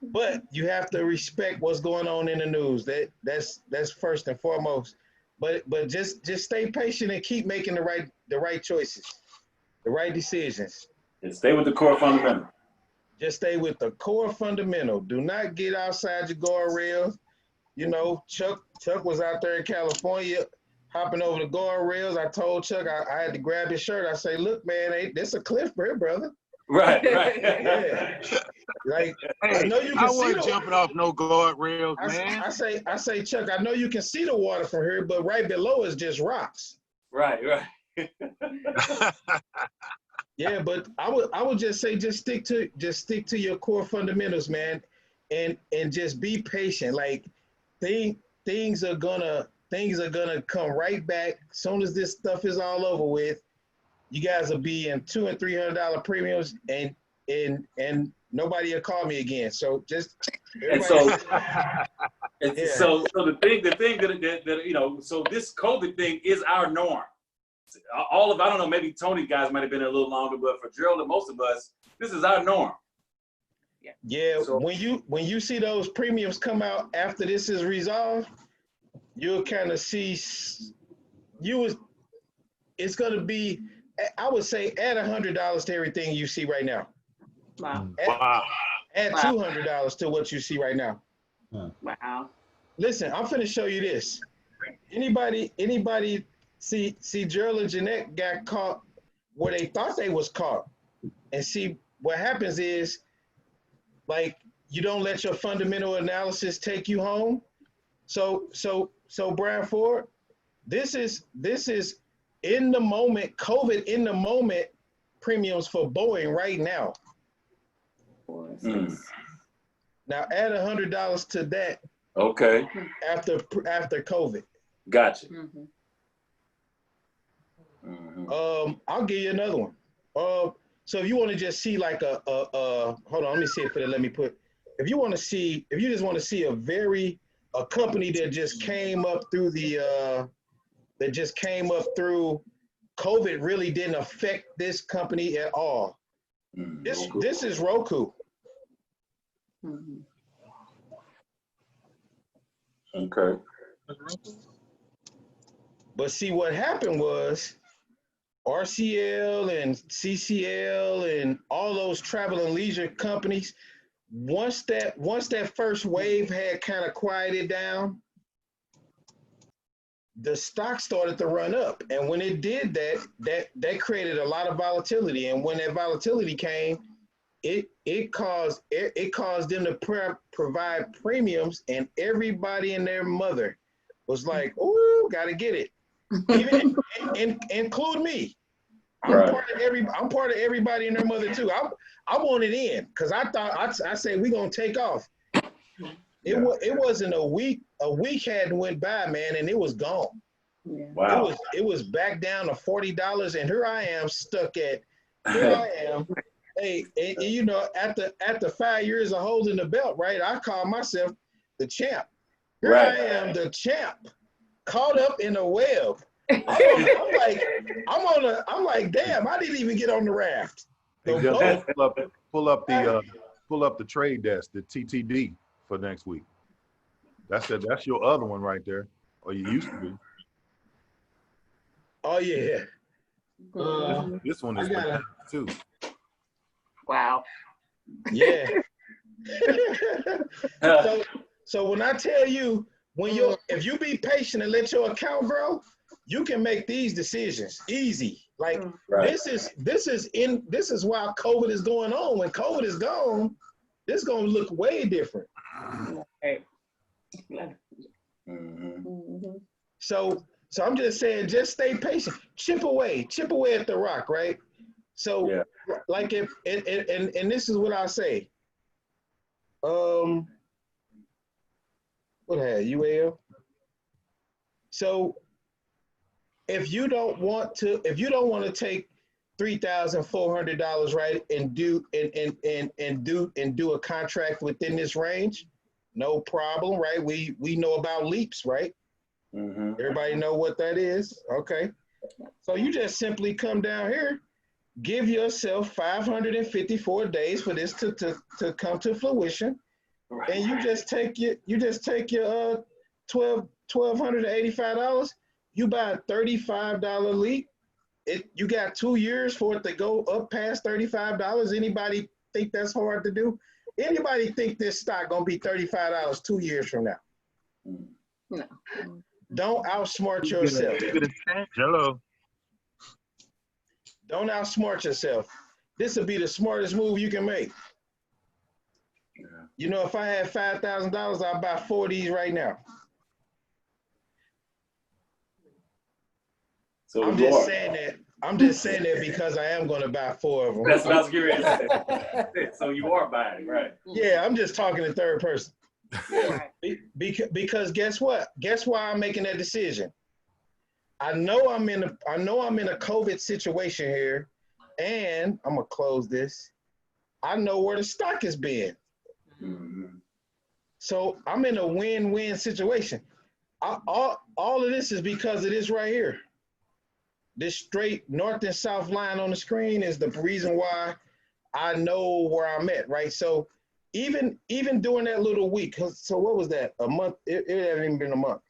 But you have to respect what's going on in the news. That's first and foremost. But just stay patient and keep making the right choices, the right decisions. And stay with the core fundamental. Just stay with the core fundamental. Do not get outside your guardrails. You know, Chuck was out there in California hopping over the guardrails. I told Chuck I had to grab his shirt. I say, look, man, this a cliff here, brother. Right. Yeah. Like, Hey, I know you can see wasn't jumping off no guardrails, man. I say, Chuck, I know you can see the water from here, but right below is just rocks. Right. Yeah, but I would just say just stick to your core fundamentals, man, and just be patient. Like things are gonna come right back. As soon as this stuff is all over with, you guys will be in $200 and $300 premiums, and nobody will call me again. So just so the thing that you know, so this COVID thing is our norm. All of, I don't know, maybe Tony guys might have been a little longer, but for Gerald and most of us, this is our norm. Yeah. So, when you see those premiums come out after this is resolved, you'll kind of see it's going to be, I would say, add $100 to everything you see right now. Wow. Add $200 to what you see right now. Wow. Listen, I'm finna show you this. Anybody see Gerald and Jeanette got caught where they thought they was caught. And see, what happens is, like, you don't let your fundamental analysis take you home. So Brian Ford, this is in the moment, COVID in the moment premiums for Boeing right now. Now add $100 to that. Okay. After COVID. Gotcha. I'll give you another one. So if you want to just see like hold on, let me see if if you just want to see a company that just came up through COVID really didn't affect this company at all. This is Roku. Okay. But see, what happened was RCL and CCL and all those travel and leisure companies, once that first wave had kind of quieted down, the stock started to run up. And when it did that created a lot of volatility. And when that volatility came, it caused them to provide premiums, and everybody and their mother was like, "Ooh, gotta get it." Even include me. I'm part of everybody and their mother too. I want it in because I thought I said we're gonna take off. It wasn't a week hadn't went by, man, and it was gone. Wow. It was back down to $40, and here I am stuck at. Here I am. Hey, and you know, after 5 years of holding the belt, right? I call myself the champ. Here I am, the champ, caught up in a web. I'm like, damn, I didn't even get on the raft. Hey, pull up the trade desk, the TTD for next week. That's your other one right there, or you used to be. Oh yeah. This one is too. Wow. Yeah. So when I tell you, if you be patient and let your account grow, you can make these decisions easy. Like this is why COVID is going on. When COVID is gone, this is gonna look way different. So I'm just saying, just stay patient. Chip away at the rock, right? So like if and this is what I say. What had UAL? So if you don't want to take $3,400, right, and do a contract within this range, no problem, right? We know about leaps, right? Everybody know what that is, okay? So you just simply come down here give yourself 554 days for this to come to fruition, and you just take your $1,285. You buy a $35 leap. You got 2 years for it to go up past $35. Anybody think that's hard to do? Anybody think this stock gonna be $35 2 years from now? No. Don't outsmart yourself. Hello. Don't outsmart yourself. This will be the smartest move you can make. Yeah. You know, if I had $5,000, I'd buy 4 of these right now. So I'm just saying that. I'm just saying that because I am going to buy 4 of them. That's what I was getting ready to say. So you are buying, right? Yeah, I'm just talking in third person. Right. Because guess what? Guess why I'm making that decision? I know I'm in a COVID situation here, and I'm gonna close this. I know where the stock has been. Mm-hmm. So I'm in a win-win situation. All of this is because of this right here. This straight north and south line on the screen is the reason why I know where I'm at, right? So even during that little week, so what was that? A month? It hadn't even been a month.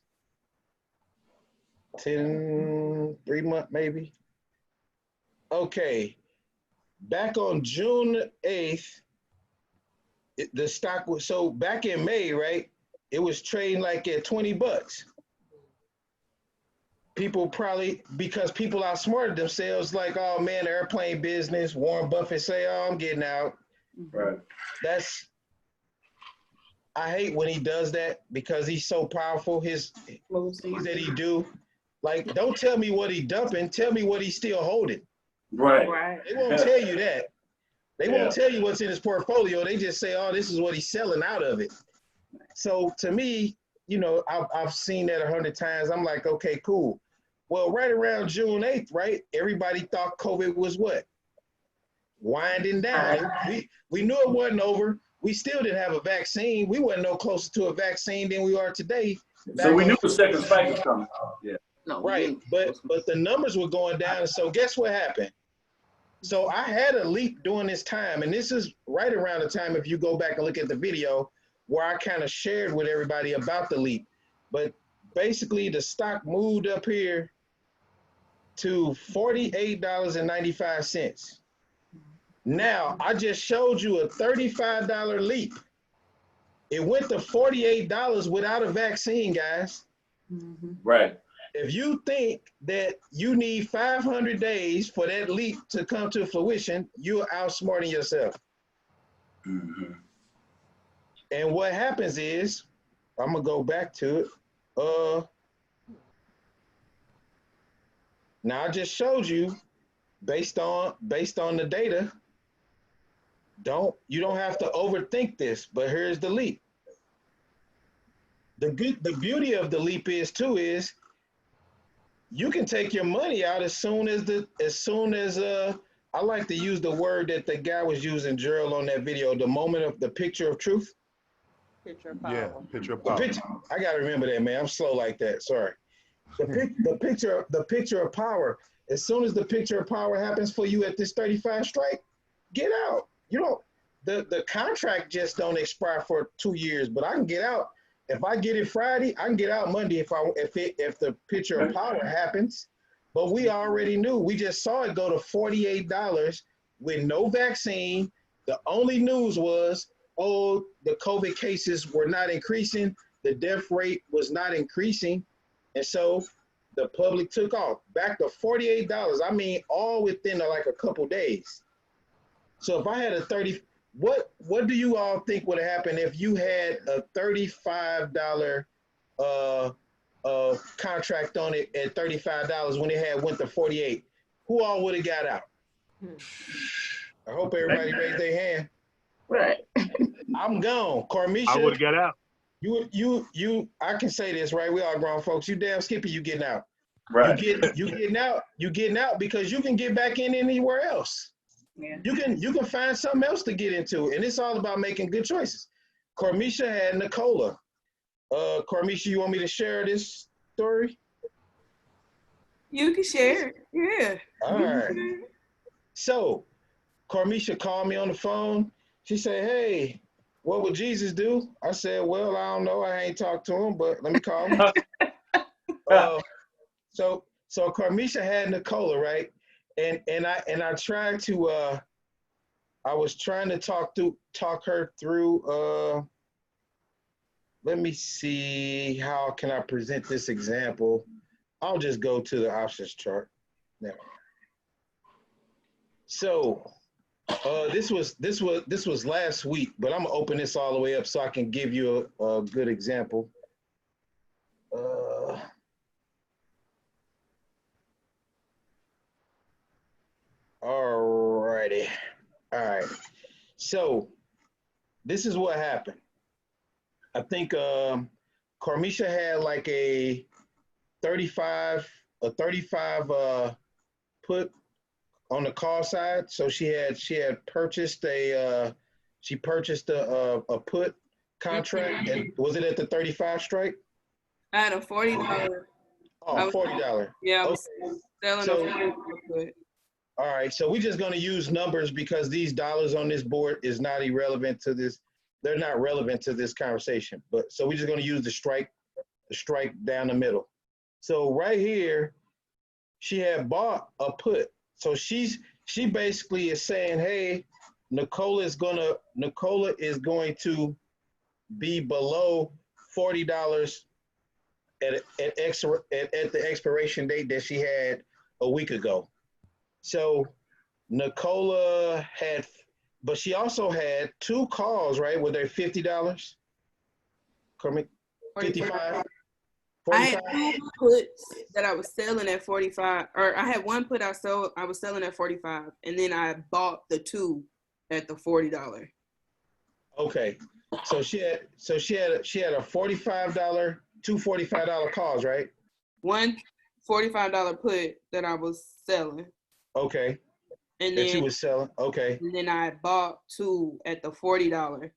3 months maybe. Okay. Back on June 8th, the stock was, so back in May, right? It was trading like at $20. People probably, because people outsmarted themselves, like, oh man, airplane business. Warren Buffett say, oh, I'm getting out. Right. I hate when he does that because he's so powerful. His things that he do. Like, don't tell me what he dumping. Tell me what he's still holding. Right. They won't tell you that. They won't tell you what's in his portfolio. They just say, oh, this is what he's selling out of it. So to me, you know, I've seen that 100 times. I'm like, okay, cool. Well, right around June 8th, right, everybody thought COVID was what? Winding down. We knew it wasn't over. We still didn't have a vaccine. We weren't no closer to a vaccine than we are today. So we knew the second spike was coming. Yeah. No, right, but the numbers were going down. So guess what happened? So I had a leap during this time, and this is right around the time, if you go back and look at the video, where I kind of shared with everybody about the leap. But basically, the stock moved up here to $48.95. Now, I just showed you a $35 leap. It went to $48 without a vaccine, guys. Right. If you think that you need 500 days for that leap to come to fruition, you're outsmarting yourself. Mm-hmm. And what happens is, I'm gonna go back to it. Now I just showed you, based on the data. You don't have to overthink this, but here's the leap. The beauty of the leap is you can take your money out as soon as I like to use the word that the guy was using, Gerald, on that video, the moment of the picture of truth. Picture of power. Yeah, picture of power. I gotta remember that, man. I'm slow like that. Sorry. The picture of power. As soon as the picture of power happens for you at this 35 strike, get out. You don't. The contract just don't expire for 2 years, but I can get out. If I get it Friday, I can get out Monday if the picture of power happens. But we already knew. We just saw it go to $48 with no vaccine. The only news was, oh, the COVID cases were not increasing. The death rate was not increasing. And so the public took off. Back to $48. I mean, all within like a couple days. So if I had a what do you all think would have happened if you had a $35 contract on it at $35 when it went to 48? Who all would have got out? I hope everybody raised their hand. Right. I'm gone. Carmisha, I would have got out. You I can say this, right? We all grown folks. You damn Skippy, you getting out. Right. You getting out because you can get back in anywhere else. Yeah. You can find something else to get into, and it's all about making good choices. Carmisha had Nicola. Carmisha, you want me to share this story? You can share it. Yeah. All right. So Carmisha called me on the phone. She said, "Hey, what would Jesus do?" I said, "Well, I don't know. I ain't talked to him, but let me call him." So Carmisha had Nicola, right? And I tried to I was trying to talk her through let me see, how can I present this example? I'll just go to the options chart now. So this was last week, but I'm gonna open this all the way up so I can give you a good example. Alrighty. All right. So this is what happened. I think Carmisha had like a 35 put on the call side. So she had purchased a put contract. And was it at the 35 strike? I had a $40. Oh, $40. Yeah, I was selling a put. All right, so we're just going to use numbers because these dollars on this board is not irrelevant to this. They're not relevant to this conversation. But so we're just going to use the strike down the middle. So right here, she had bought a put. So she basically is saying, hey, Nicola is going to be below $40 at the expiration date that she had a week ago. So Nicola had, but she also had 2 calls, right? Were they $50? 55? I had 2 puts that I was selling at 45, or I had 1 put I was selling at 45, and then I bought the 2 at the $40. Okay, so she had a $45, 2 $45 calls, right? 1 $45 put that I was selling. Okay. And that then you was selling. Okay. And then I bought 2 at the $40.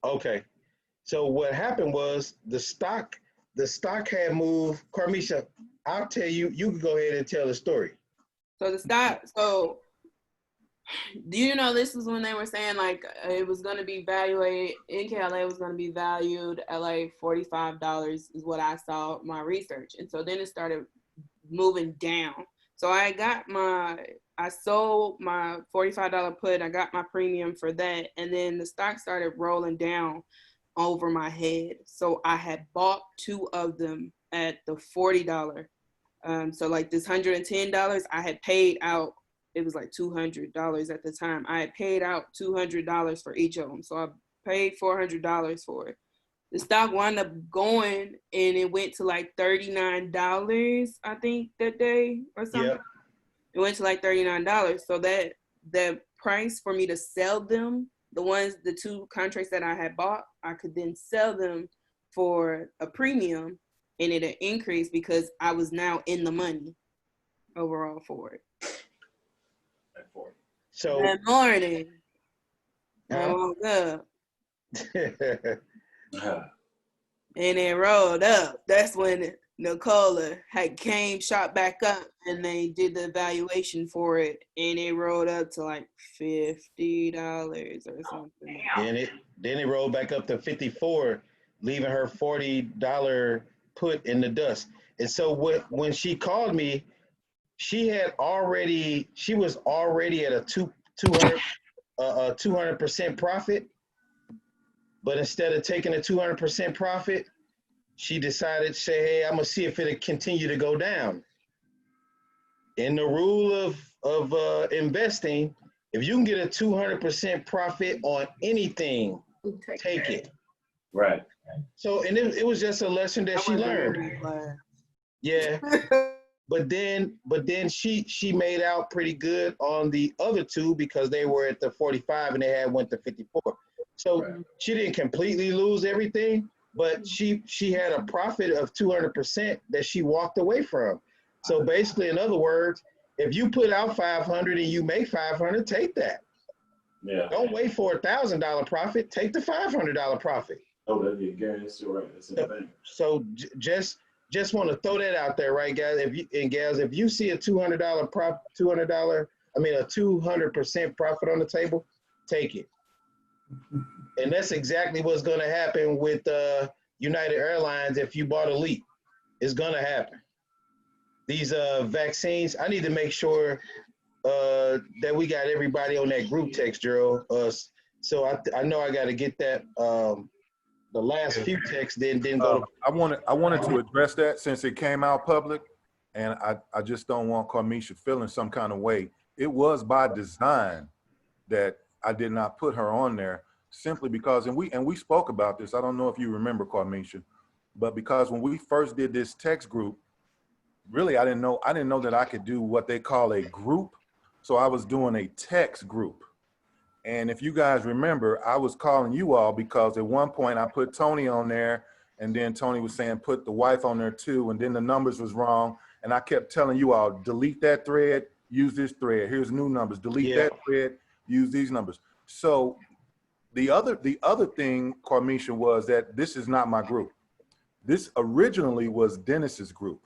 Okay. So what happened was the stock had moved. Carmisha, I'll tell you, you can go ahead and tell the story. So the stock, so do you know this was when they were saying like it was going to be valued, NKLA was going to be valued at like $45 is what I saw my research. And so then it started moving down. So I sold my $45 put, I got my premium for that, and then the stock started rolling down over my head. So I had bought 2 of them at the $40. So like this $110, I had paid out, it was like $200 at the time. I had paid out $200 for each of them. So I paid $400 for it. The stock wound up going and it went to like $39, I think, that day or something. Yep. It went to like $39. So that price for me to sell them, the 2 contracts that I had bought, I could then sell them for a premium, and it increased because I was now in the money overall for it. So that morning, I woke up. And it rolled up. That's when Nicola had shot back up, and they did the evaluation for it, and it rolled up to like $50 or something. Then it rolled back up to 54, leaving her $40 put in the dust. And so when she called me, she was already at a 200% profit. But instead of taking a 200% profit, she decided to say, hey, I'm going to see if it'll continue to go down. In the rule of investing, if you can get a 200% profit on anything, take it. Right. So, and it was just a lesson that she learned. Yeah. But then she made out pretty good on the other 2 because they were at the 45 and they went to 54. So she didn't completely lose everything, but she had a profit of 200% that she walked away from. So basically, in other words, if you put out 500 and you make 500, take that. Yeah. Don't wait for $1,000 profit. Take the $500 profit. Oh, Gary, that's right. That's the thing. So just just want to throw that out there, right, guys? If you see a $200 a 200% profit on the table, take it. And that's exactly what's going to happen with United Airlines if you bought Elite. It's going to happen. These vaccines, I need to make sure that we got everybody on that group text, Gerald. So I know I got to get that. The last few texts didn't go. I wanted to address that since it came out public, and I just don't want Carmisha feeling some kind of way. It was by design that I did not put her on there, simply because, and we spoke about this. I don't know if you remember, Carmisha, but because when we first did this text group, really I didn't know that I could do what they call a group. So I was doing a text group. And if you guys remember, I was calling you all because at one point I put Tony on there, and then Tony was saying put the wife on there too, and then the numbers was wrong. And I kept telling you all, delete that thread, use this thread. Here's new numbers. Delete that thread, use these numbers. So the other thing, Carmisha, was that this is not my group. This originally was Dennis's group.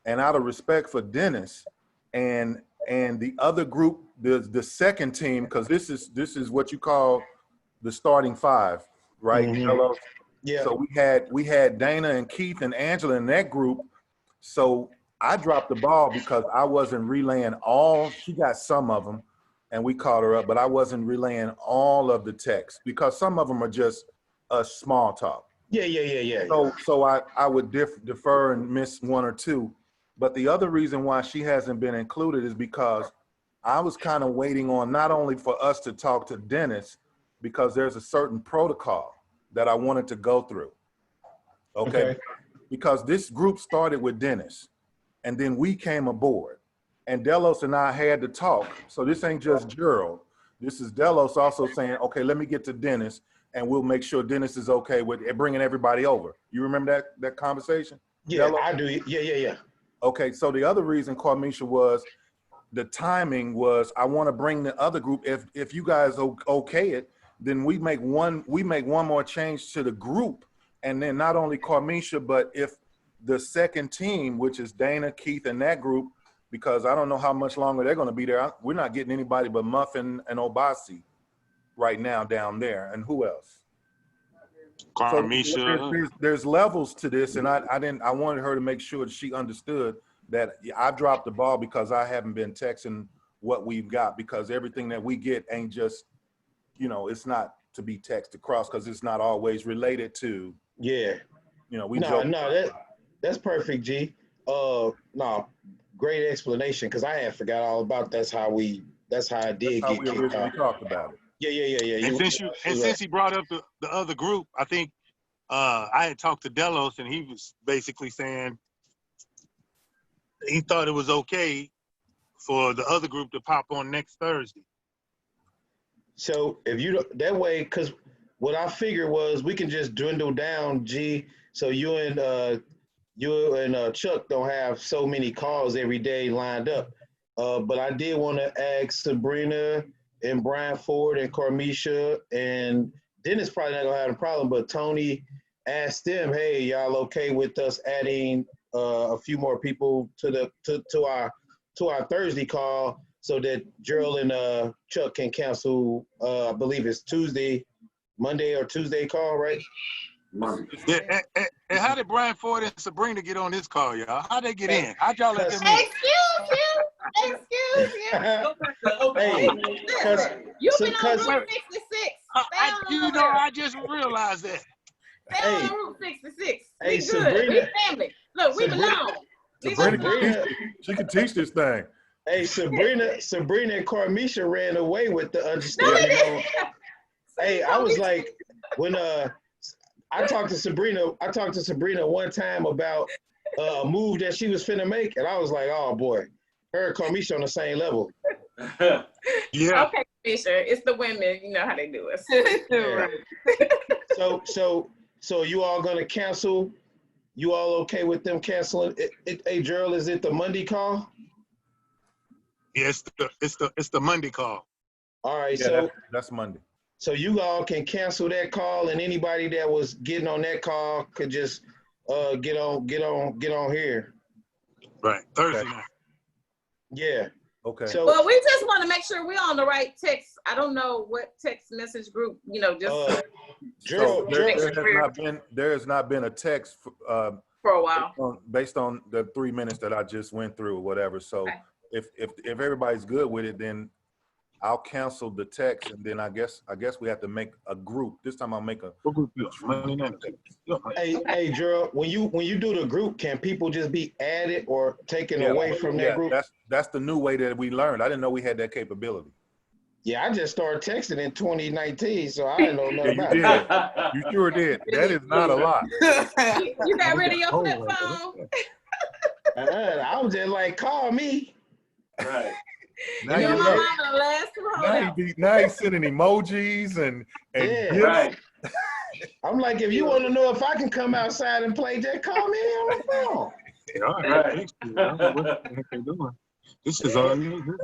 And out of respect for Dennis and the other group, the second team, because this is what you call the starting five, right? Mm-hmm. Yeah. So we had Dana and Keith and Angela in that group. So I dropped the ball because I wasn't relaying all. She got some of them, and we caught her up, but I wasn't relaying all of the texts because some of them are just a small talk. Yeah. So I would defer and miss one or two. But the other reason why she hasn't been included is because I was kind of waiting on not only for us to talk to Dennis, because there's a certain protocol that I wanted to go through. Okay. Because this group started with Dennis, and then we came aboard, and Delos and I had to talk. So this ain't just Gerald. This is Delos also saying, okay, let me get to Dennis, and we'll make sure Dennis is okay with bringing everybody over. You remember that conversation? Yeah, Delos? I do. Yeah. Okay, so the other reason, Carmisha, was the timing was I want to bring the other group. If you guys okay it, then we make one more change to the group, and then not only Carmisha, but if the second team, which is Dana, Keith, and that group, because I don't know how much longer they're going to be there. We're not getting anybody but Muffin and Obasi right now down there, and who else? Carmisha. So there's levels to this, and I wanted her to make sure that she understood that I dropped the ball because I haven't been texting what we've got, because everything that we get ain't just, it's not to be text across, because it's not always related to. Yeah. That's perfect, G. Great explanation, because I had forgot all about that's how I did that's how get we kicked originally out. talked about it. Yeah. And since he brought up the other group, I think I had talked to Delos, and he was basically saying he thought it was okay for the other group to pop on next Thursday. So if you that way, because what I figured was we can just dwindle down, G. So you and Chuck don't have so many calls every day lined up. But I did want to ask Sabrina and Brian Ford and Carmisha, and Dennis probably not gonna have a problem, but Tony asked them, hey, y'all okay with us adding a few more people to our Thursday call so that Gerald and Chuck can cancel, I believe it's Monday or Tuesday call, right? Yeah, and how did Brian Ford and Sabrina get on this call, y'all? How'd they get in? How'd y'all let them in? Excuse you. Hey, You've been on Route 66. I just realized that. Stay on Route 66. Hey, We good. Sabrina. We family. Look, we belong. Sabrina, she can teach this thing. Hey, Sabrina and Carmisha ran away with the understanding. Hey, I was like, when I talked to Sabrina one time about a move that she was finna make, and I was like, oh boy, her and Carmisha on the same level. Yeah. Okay, Misha, it's the women. You know how they do us. Yeah. So you all gonna cancel? You all okay with them canceling? Hey, Gerald, is it the Monday call? Yeah, it's the Monday call. All right, Yeah, so that's Monday. So you all can cancel that call, and anybody that was getting on that call could just get on here. Right. Thursday night. Yeah. Okay. So Well, we just want to make sure we're on the right text. I don't know what text message group, just Gerald, there has not been a text for a while based on the 3 minutes that I just went through or whatever. So okay. if everybody's good with it, then I'll cancel the text, and then I guess we have to make a group. This time I'll make a group. Hey, Gerald, when you do the group, can people just be added or taken away from that group? That's the new way that we learned. I didn't know we had that capability. Yeah, I just started texting in 2019, so I didn't know nothing about it. You sure did. That is not a lot. You got rid of your flip phone? I was just like, call me. Right. Now he's sending emojis and yeah. gifts. Right. I'm like, if you want to know if I can come outside and play, just call me on the phone. Right. This is all new.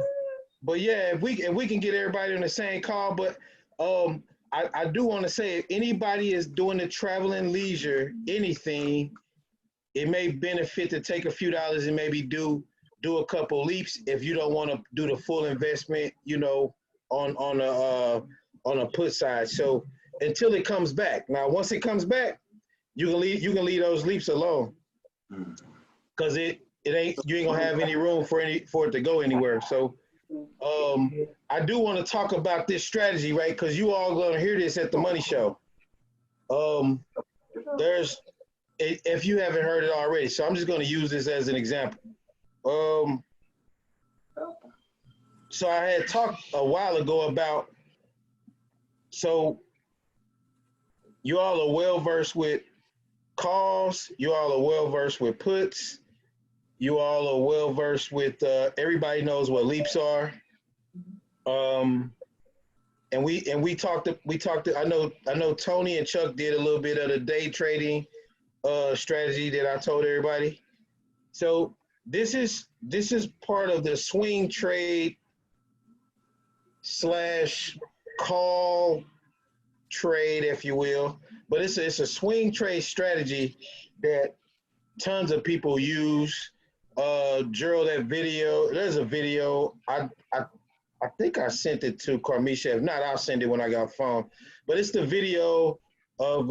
But yeah, if we can get everybody on the same call, but I do want to say, if anybody is doing the traveling leisure, anything, it may benefit to take a few dollars and maybe do a couple leaps if you don't want to do the full investment, on a put side. So until it comes back. Now, once it comes back, you can leave those leaps alone, because you ain't gonna have any room for it to go anywhere. So I do want to talk about this strategy, right? Because you all gonna hear this at the Money Show. If you haven't heard it already, so I'm just gonna use this as an example. So I had talked a while ago about, so you all are well versed with calls, you all are well versed with puts, you all are well versed with everybody knows what leaps are. And we talked I know Tony and Chuck did a little bit of the day trading strategy that I told everybody. So this is part of the swing trade / call trade, if you will, but it's a swing trade strategy that tons of people use. Gerald, that video, there's a video, I think I sent it to Carmisha. If not, I'll send it when I got a phone. But it's the video of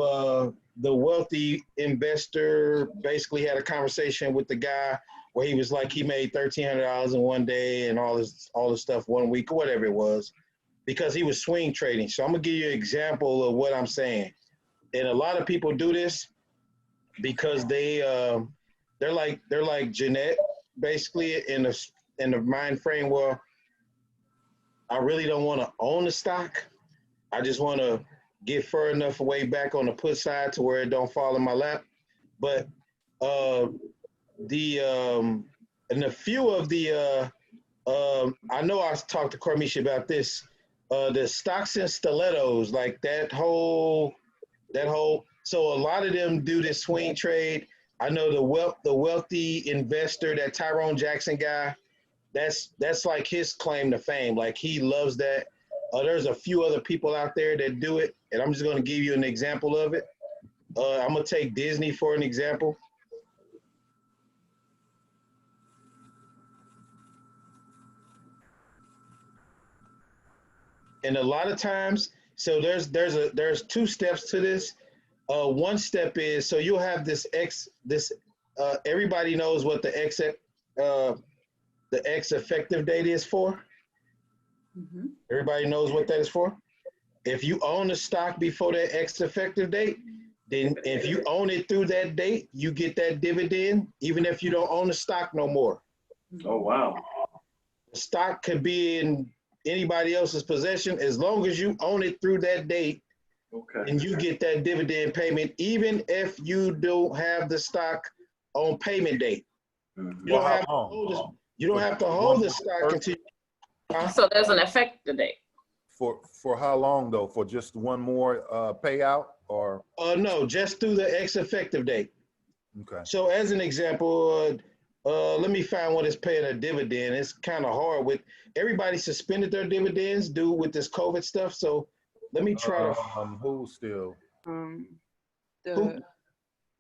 the wealthy investor basically had a conversation with the guy where he was like, he made $1,300 in one day and all this stuff 1 week or whatever it was, because he was swing trading. So I'm gonna give you an example of what I'm saying. And a lot of people do this because they're like Jeanette, basically in the mind frame where I really don't want to own the stock. I just want to get far enough away back on the put side to where it don't fall in my lap. But and a few of the I know I talked to Carmisha about this, the stocks and stilettos, like that whole, so a lot of them do this swing trade. I know the wealthy investor, that Tyrone Jackson guy, that's like his claim to fame. Like, he loves that. There's a few other people out there that do it, and I'm just going to give you an example of it. I'm going to take Disney for an example. And a lot of times, so there's two steps to this. One step is, so you'll have this everybody knows what the X effective date is for. Mm-hmm. Everybody knows what that is for. If you own the stock before that X effective date, then if you own it through that date, you get that dividend, even if you don't own the stock no more. Oh, wow. The stock could be in anybody else's possession as long as you own it through that date. Okay. And you get that dividend payment, even if you don't have the stock on payment date. Mm-hmm. You don't have to hold the stock until. So there's an effective date. For how long though? For just one more payout, or? No, just through the X effective date. Okay. So as an example, let me find what is paying a dividend. It's kind of hard with everybody suspended their dividends due with this COVID stuff. So let me try to. Who still? Who?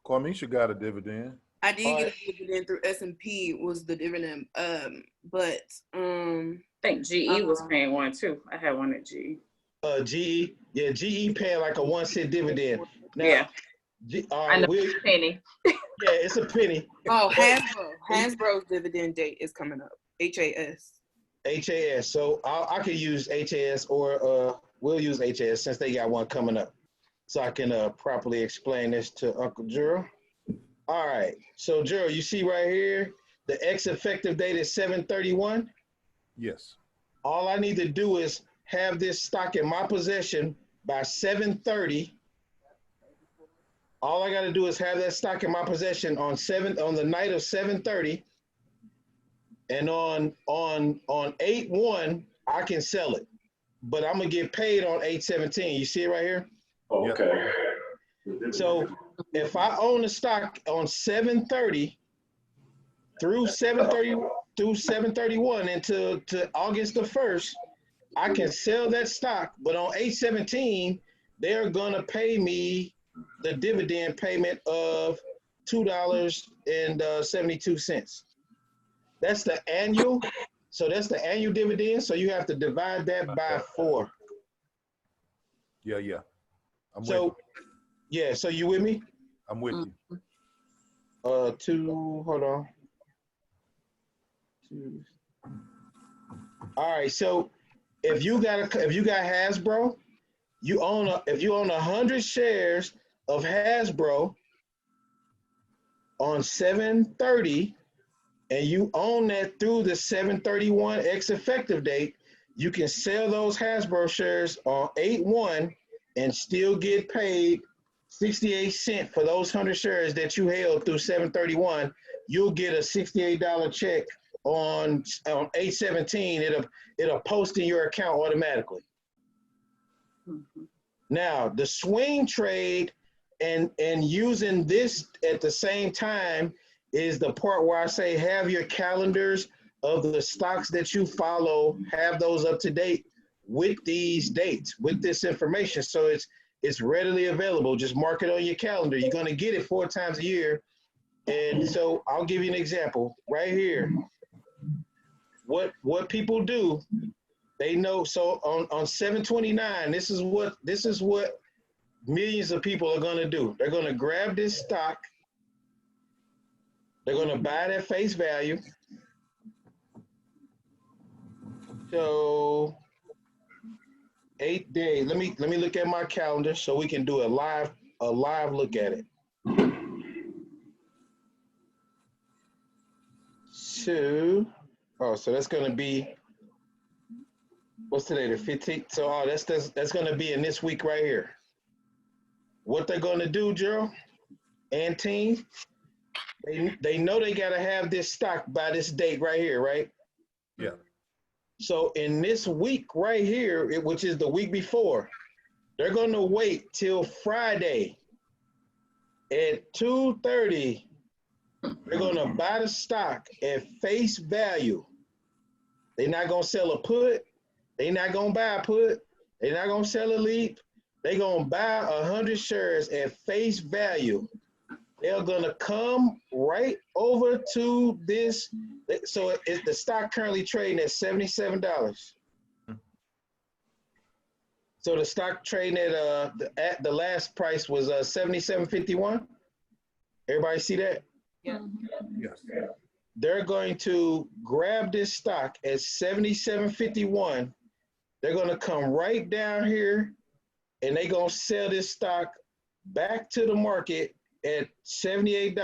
Cormisha got a dividend. I did get a dividend through S&P was the dividend. But I think GE was paying one too. I had one at GE. GE, yeah, GE paying like a 1 cent dividend. Now, Yeah. I know it's a penny. Yeah, it's a penny. Oh, Hasbro's dividend date is coming up. HAS. HAS. So I could use HAS or we'll use HAS since they got one coming up. So I can properly explain this to Uncle Gerald. All right. So Gerald, you see right here, the X effective date is 7/31. Yes. All I need to do is have this stock in my possession by 7:30. All I got to do is have that stock in my possession on the night of 7:30, and on 8/1 I can sell it, but I'm gonna get paid on 8/17. You see it right here? Oh, okay. So if I own the stock on 7:30 through 7/31 into August the 1st, I can sell that stock, but on 8/17 they're gonna pay me the dividend payment of $2.72. That's the annual. So that's the annual dividend. So you have to divide that by 4. Yeah. So you with me? I'm with you. Hold on. 2. All right. So if you got Hasbro, if you own 100 shares of Hasbro on 7/30, and you own that through the 7/31 X effective date, you can sell those Hasbro shares on 8/1 and still get paid 68 cents for those 100 shares that you held through 7/31. You'll get a $68 check on 8/17. It'll post in your account automatically. Now, the swing trade and using this at the same time is the part where I say have your calendars of the stocks that you follow, have those up to date with these dates, with this information. So it's readily available. Just mark it on your calendar. You're going to get it 4 times a year. And so I'll give you an example right here. What people do, they know. So on 7/29, this is what millions of people are going to do. They're going to grab this stock. They're going to buy it at face value. So 8 days. Let me look at my calendar so we can do a live look at it. So that's going to be, what's today, the 15th? So that's going to be in this week right here. What they're going to do, Gerald and team, they know they got to have this stock by this date right here, right? Yeah. So in this week right here, which is the week before, they're going to wait till Friday at 2:30. They're going to buy the stock at face value. They're not going to sell a put. They're not going to buy a put. They're not going to sell a leap. They're going to buy 100 shares at face value. They're going to come right over to this. So the stock currently trading at $77. So the stock trading at the last price was $77.51. Everybody see that? Yeah. Yes. They're going to grab this stock at $77.51. They're going to come right down here and they're going to sell this stock back to the market at $78.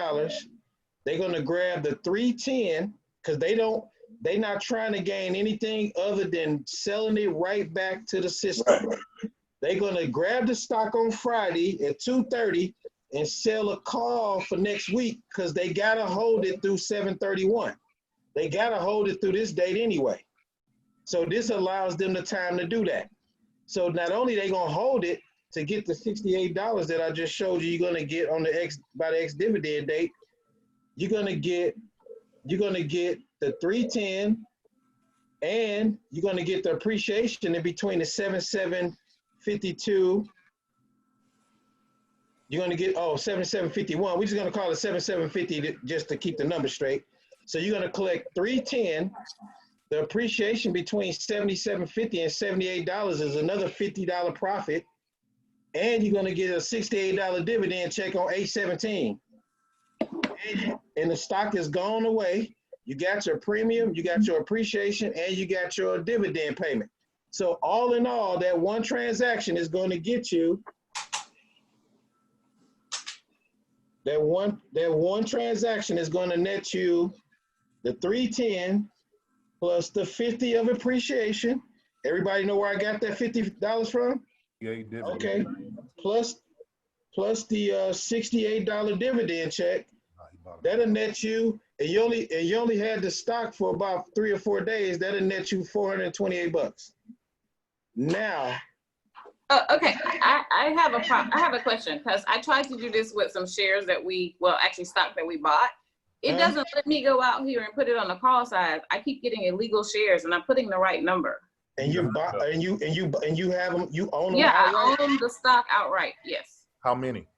They're going to grab the 310 because they're not trying to gain anything other than selling it right back to the system. They're going to grab the stock on Friday at 2:30 and sell a call for next week because they got to hold it through 7/31. They got to hold it through this date anyway. So this allows them the time to do that. So not only they going to hold it to get the $68 that I just showed you, you're going to get on by the X dividend date, you're going to get the 310 and you're going to get the appreciation in between the 7752. You're going to get, 7751. We're just going to call it 7750 just to keep the number straight. So you're going to collect 310. The appreciation between 7750 and $78 is another $50 profit. And you're going to get a $68 dividend check on 8/17. And the stock is gone away. You got your premium, you got your appreciation, and you got your dividend payment. So all in all, that one transaction is going to get you that one transaction is going to net you the 310 plus the 50 of appreciation. Everybody know where I got that $50 from? Yeah, you did. Okay. Plus the $68 dividend check. That'll net you, and you only had the stock for about 3 or 4 days. That'll net you $428. Now. Okay, I have a question, because I tried to do this with some shares that actually stock that we bought. It doesn't let me go out here and put it on the call side. I keep getting illegal shares, and I'm putting the right number. And you buy, and you have them. You own them. Yeah, outright? I own the stock outright. Yes. How many?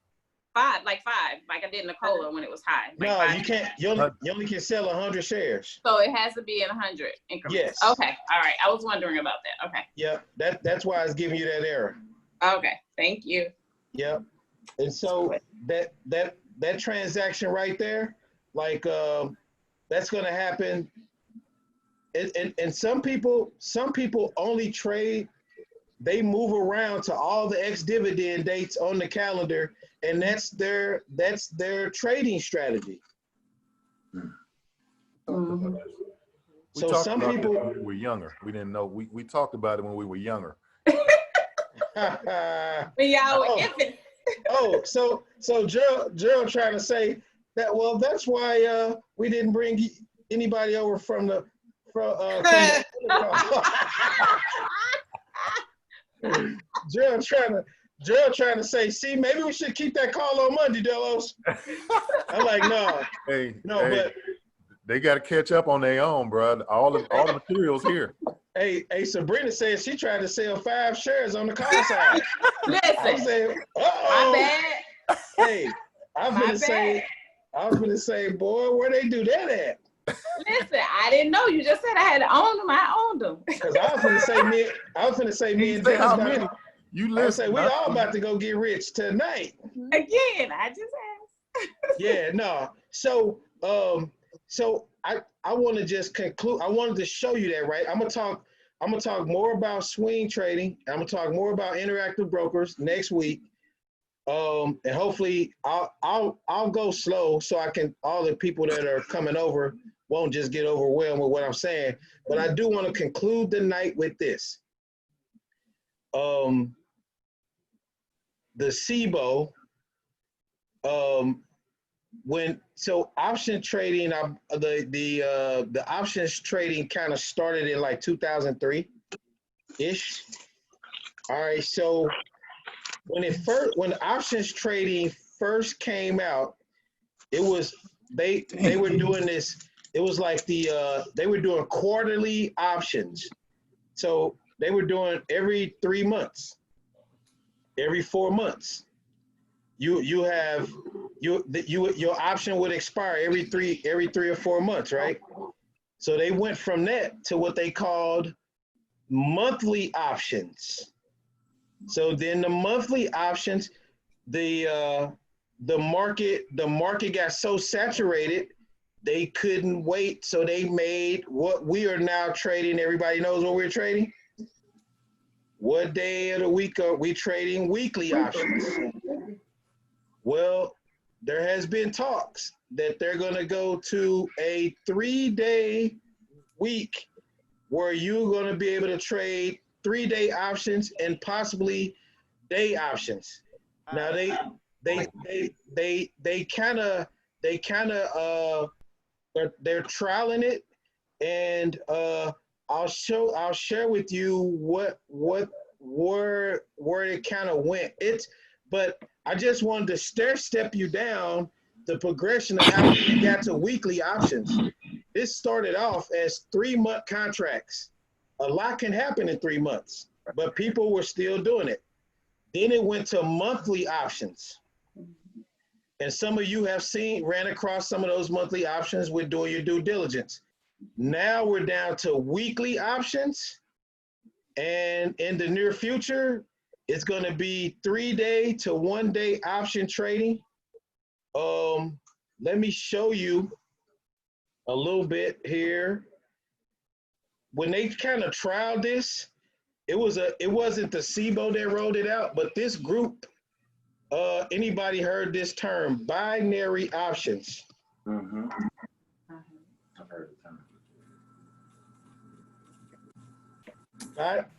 5, like I did Nicola when it was high. Like no, 5. you can't. You only can sell 100 shares. So it has to be in 100 increments. Yes. Okay. All right. I was wondering about that. Okay. Yeah, that's why it's giving you that error. Okay. Thank you. Yep. And so that transaction right there, like that's going to happen. And some people only trade. They move around to all the ex-dividend dates on the calendar, and that's their trading strategy. Mm-hmm. So some people, when we were younger, we didn't know. We talked about it when we were younger. When y'all were infants. So Gerald trying to say that. Well, that's why we didn't bring anybody over from the Gerald trying to say, see, maybe we should keep that call on Monday, Delos. I'm like, no. But they got to catch up on their own, bro. All the materials here. Hey, Sabrina said she tried to sell 5 shares on the call side. Listen, I'm saying, my bad. Hey, I was gonna say, boy, where they do that at? Listen, I didn't know. You just said I had to own them. I owned them. Because I was gonna say me and Dennis how many? You listen. We all about to go get rich tonight. Again, I just asked. Yeah, no. So I want to just conclude. I wanted to show you that, right? I'm gonna talk more about swing trading. I'm gonna talk more about interactive brokers next week. And hopefully I'll go slow so all the people that are coming over won't just get overwhelmed with what I'm saying. But I do want to conclude the night with this. The SIBO, option trading, the options trading kind of started in like 2003-ish. All right, so when options trading first came out, it was they were doing this. It was like they were doing quarterly options. So they were doing every 3 months, every 4 months. Your option would expire every three or 4 months, right? So they went from that to what they called monthly options. So then the monthly options, the market got so saturated, they couldn't wait. So they made what we are now trading. Everybody knows what we're trading? What day of the week are we trading? Weekly options. Well, there has been talks that they're going to go to a 3-day week where you're going to be able to trade 3-day options and possibly day options. Now they kind of they're trialing it, and I'll share with you where it kind of went. But I just wanted to step you down the progression of how we got to weekly options. This started off as 3-month contracts. A lot can happen in 3 months, but people were still doing it. Then it went to monthly options. And some of you have ran across some of those monthly options with doing your due diligence. Now we're down to weekly options. And in the near future, it's going to be 3-day to 1-day option trading. Let me show you a little bit here. When they kind of trialed this, it wasn't the SIBO that rolled it out, but this group, anybody heard this term, binary options? Mm-hmm. I've heard the term.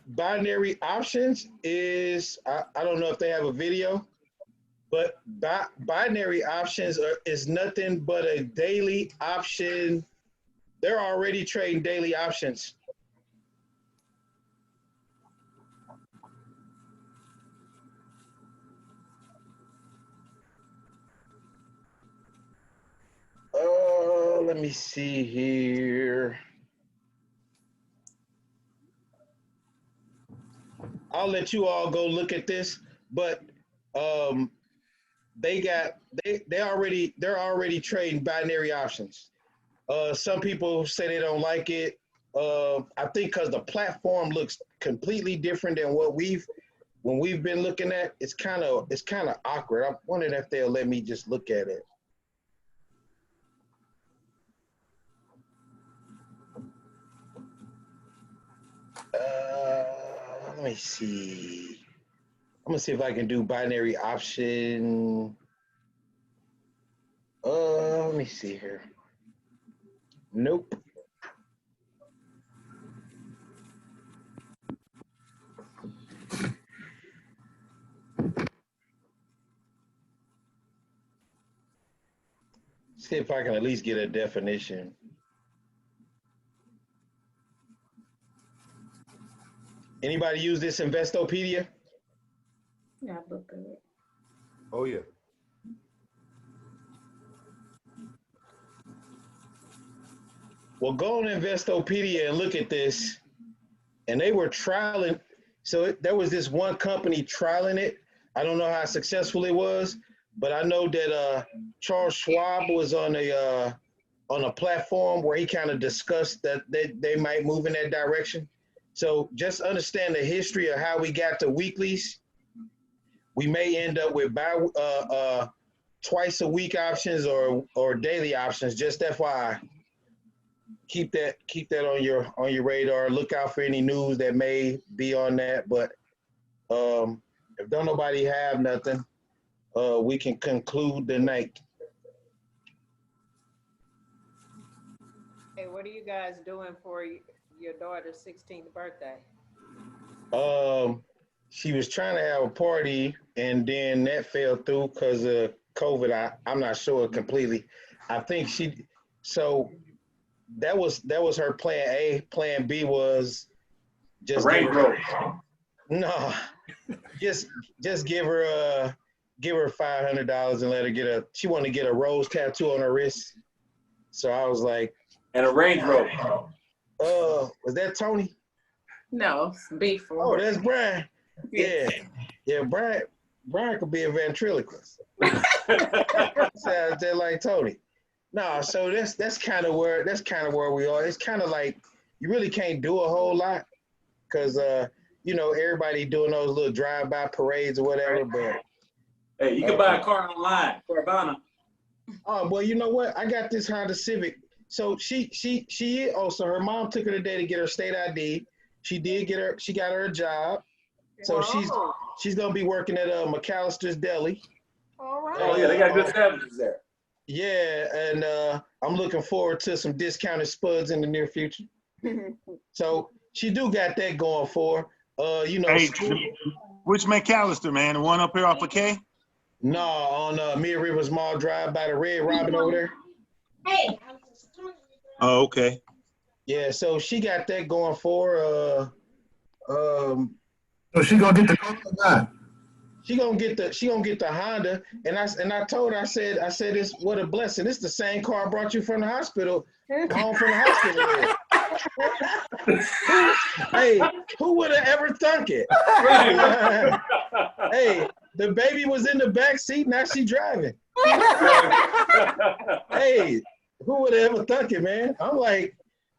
Binary options is, I don't know if they have a video, but binary options is nothing but a daily option. They're already trading daily options. Let me see here. I'll let you all go look at this, but they're already trading binary options. Some people say they don't like it. I think because the platform looks completely different than when we've been looking at. It's kind of awkward. I'm wondering if they'll let me just look at it. Let me see. I'm gonna see if I can do binary option. Let me see here. Nope. See if I can at least get a definition. Anybody use this Investopedia? Yeah, I looked at it. Oh yeah. Well, go on Investopedia and look at this. And they were trialing. So there was this one company trialing it. I don't know how successful it was, but I know that Charles Schwab was on a platform where he kind of discussed that they might move in that direction. So just understand the history of how we got to weeklies. We may end up with twice a week options or daily options. Just FYI, keep that on your radar. Look out for any news that may be on that. But if don't nobody have nothing, we can conclude the night. Hey, what are you guys doing for your daughter's 16th birthday? She was trying to have a party, and then that fell through because of COVID. I'm not sure completely. I think so that was her plan A. Plan B was just no, just give her $500 and let her she wanted to get a rose tattoo on her wrist. So I was like, and a Range Rover. Was that Tony? No, B4. Oh, that's Brian. Yeah. Brian could be a ventriloquist. Sounds just like Tony. No, so that's kind of where we are. It's kind of like you really can't do a whole lot because everybody doing those little drive-by parades or whatever. But hey, you can buy a car online, Carvana. Oh well, you know what? I got this Honda Civic. So she so her mom took her today to get her state ID. She got her a job. So she's gonna be working at McAllister's Deli. All right. Oh yeah, they got good sandwiches there. Yeah, and I'm looking forward to some discounted spuds in the near future. So she do got that going for her. Hey, which McAllister, man? The one up here off of K? No, on Mid Rivers Mall Drive by the Red Robin over there. Hey. Oh, okay. Yeah, so she got that going for her. So she gonna get the car or not? She gonna get the Honda, and I told her, I said this, what a blessing. It's the same car I brought you from the hospital, home from the hospital. Hey, who would have ever thunk it? Right. Hey, The baby was in the back seat. Now she driving. Hey, who would have ever thunk it, man? I'm like,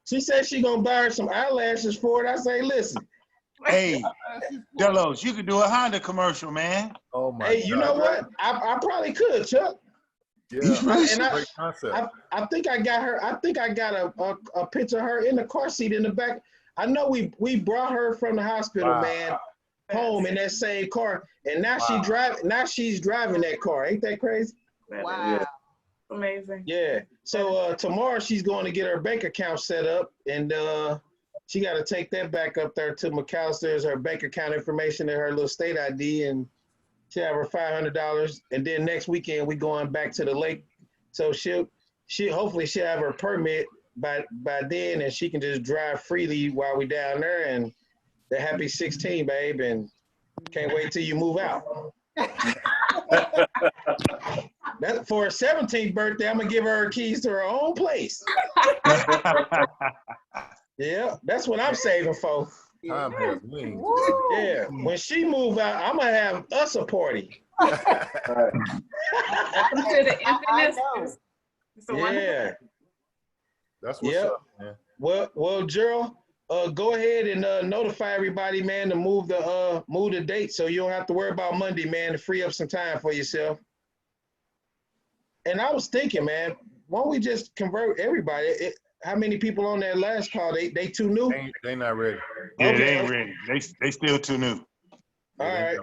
she said she gonna buy her some eyelashes for it. I say, listen. Hey, Delos, you could do a Honda commercial, man. Oh my Hey, you know what? I probably could, Chuck. Yeah, And great concept. I think I got her. I think I got a picture of her in the car seat in the back. I know we brought her from the hospital, Wow. man, home in that same car, and now she's driving that car. Ain't that crazy? Wow. Amazing. Yeah. So tomorrow she's going to get her bank account set up, and she got to take that back up there to McAllister's, her bank account information and her little state ID, and she'll have her $500. And then next weekend we going back to the lake, so she'll hopefully she'll have her permit by then, and she can just drive freely while we down there. And the happy 16, babe, and can't wait till you move out. That for her 17th birthday, I'm gonna give her keys to her own place. Yeah, that's what I'm saving for. Time has wings. Yeah, when she move out, I'm gonna have us a party. Welcome to the infamous. It's a wonderful. Yeah. That's what's Yep. up, man. Well, Gerald, go ahead and notify everybody, man, to move the date so you don't have to worry about Monday, man, to free up some time for yourself. And I was thinking, man, why don't we just convert everybody? How many people on that last call? They too new? They not ready. Yeah, Okay. they ain't ready. They still too new. All right.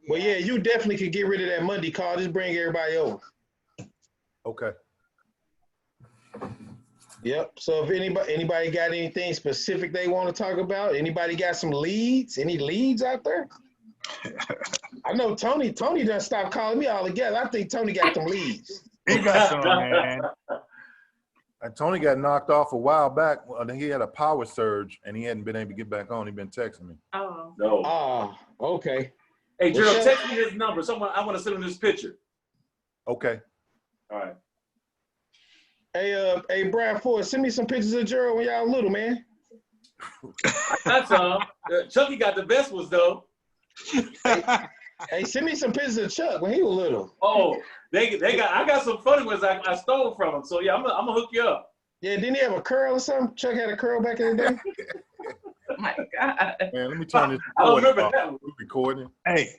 Well, yeah, you definitely could get rid of that Monday call. Just bring everybody over. Okay. Yep. So if anybody got anything specific they want to talk about, anybody got some leads? Any leads out there? I know Tony done stopped calling me altogether. I think Tony got some leads. He got some, man. Tony got knocked off a while back. He had a power surge, and he hadn't been able to get back on. He'd been texting me. Oh. No. Ah, okay. Hey, Gerald, Well, text me his number. I want to send him this picture. Okay. All right. Hey, Brad Ford, send me some pictures of Gerald when y'all little, man. That's Chucky got the best ones though. Hey, send me some pictures of Chuck when he was little. Oh, they got. I got some funny ones I stole from him. So yeah, I'm gonna hook you up. Yeah, didn't he have a curl or something? Chuck had a curl back in the day. Oh my God. Man, let me turn this I don't recording remember off. that one. We're recording. Hey,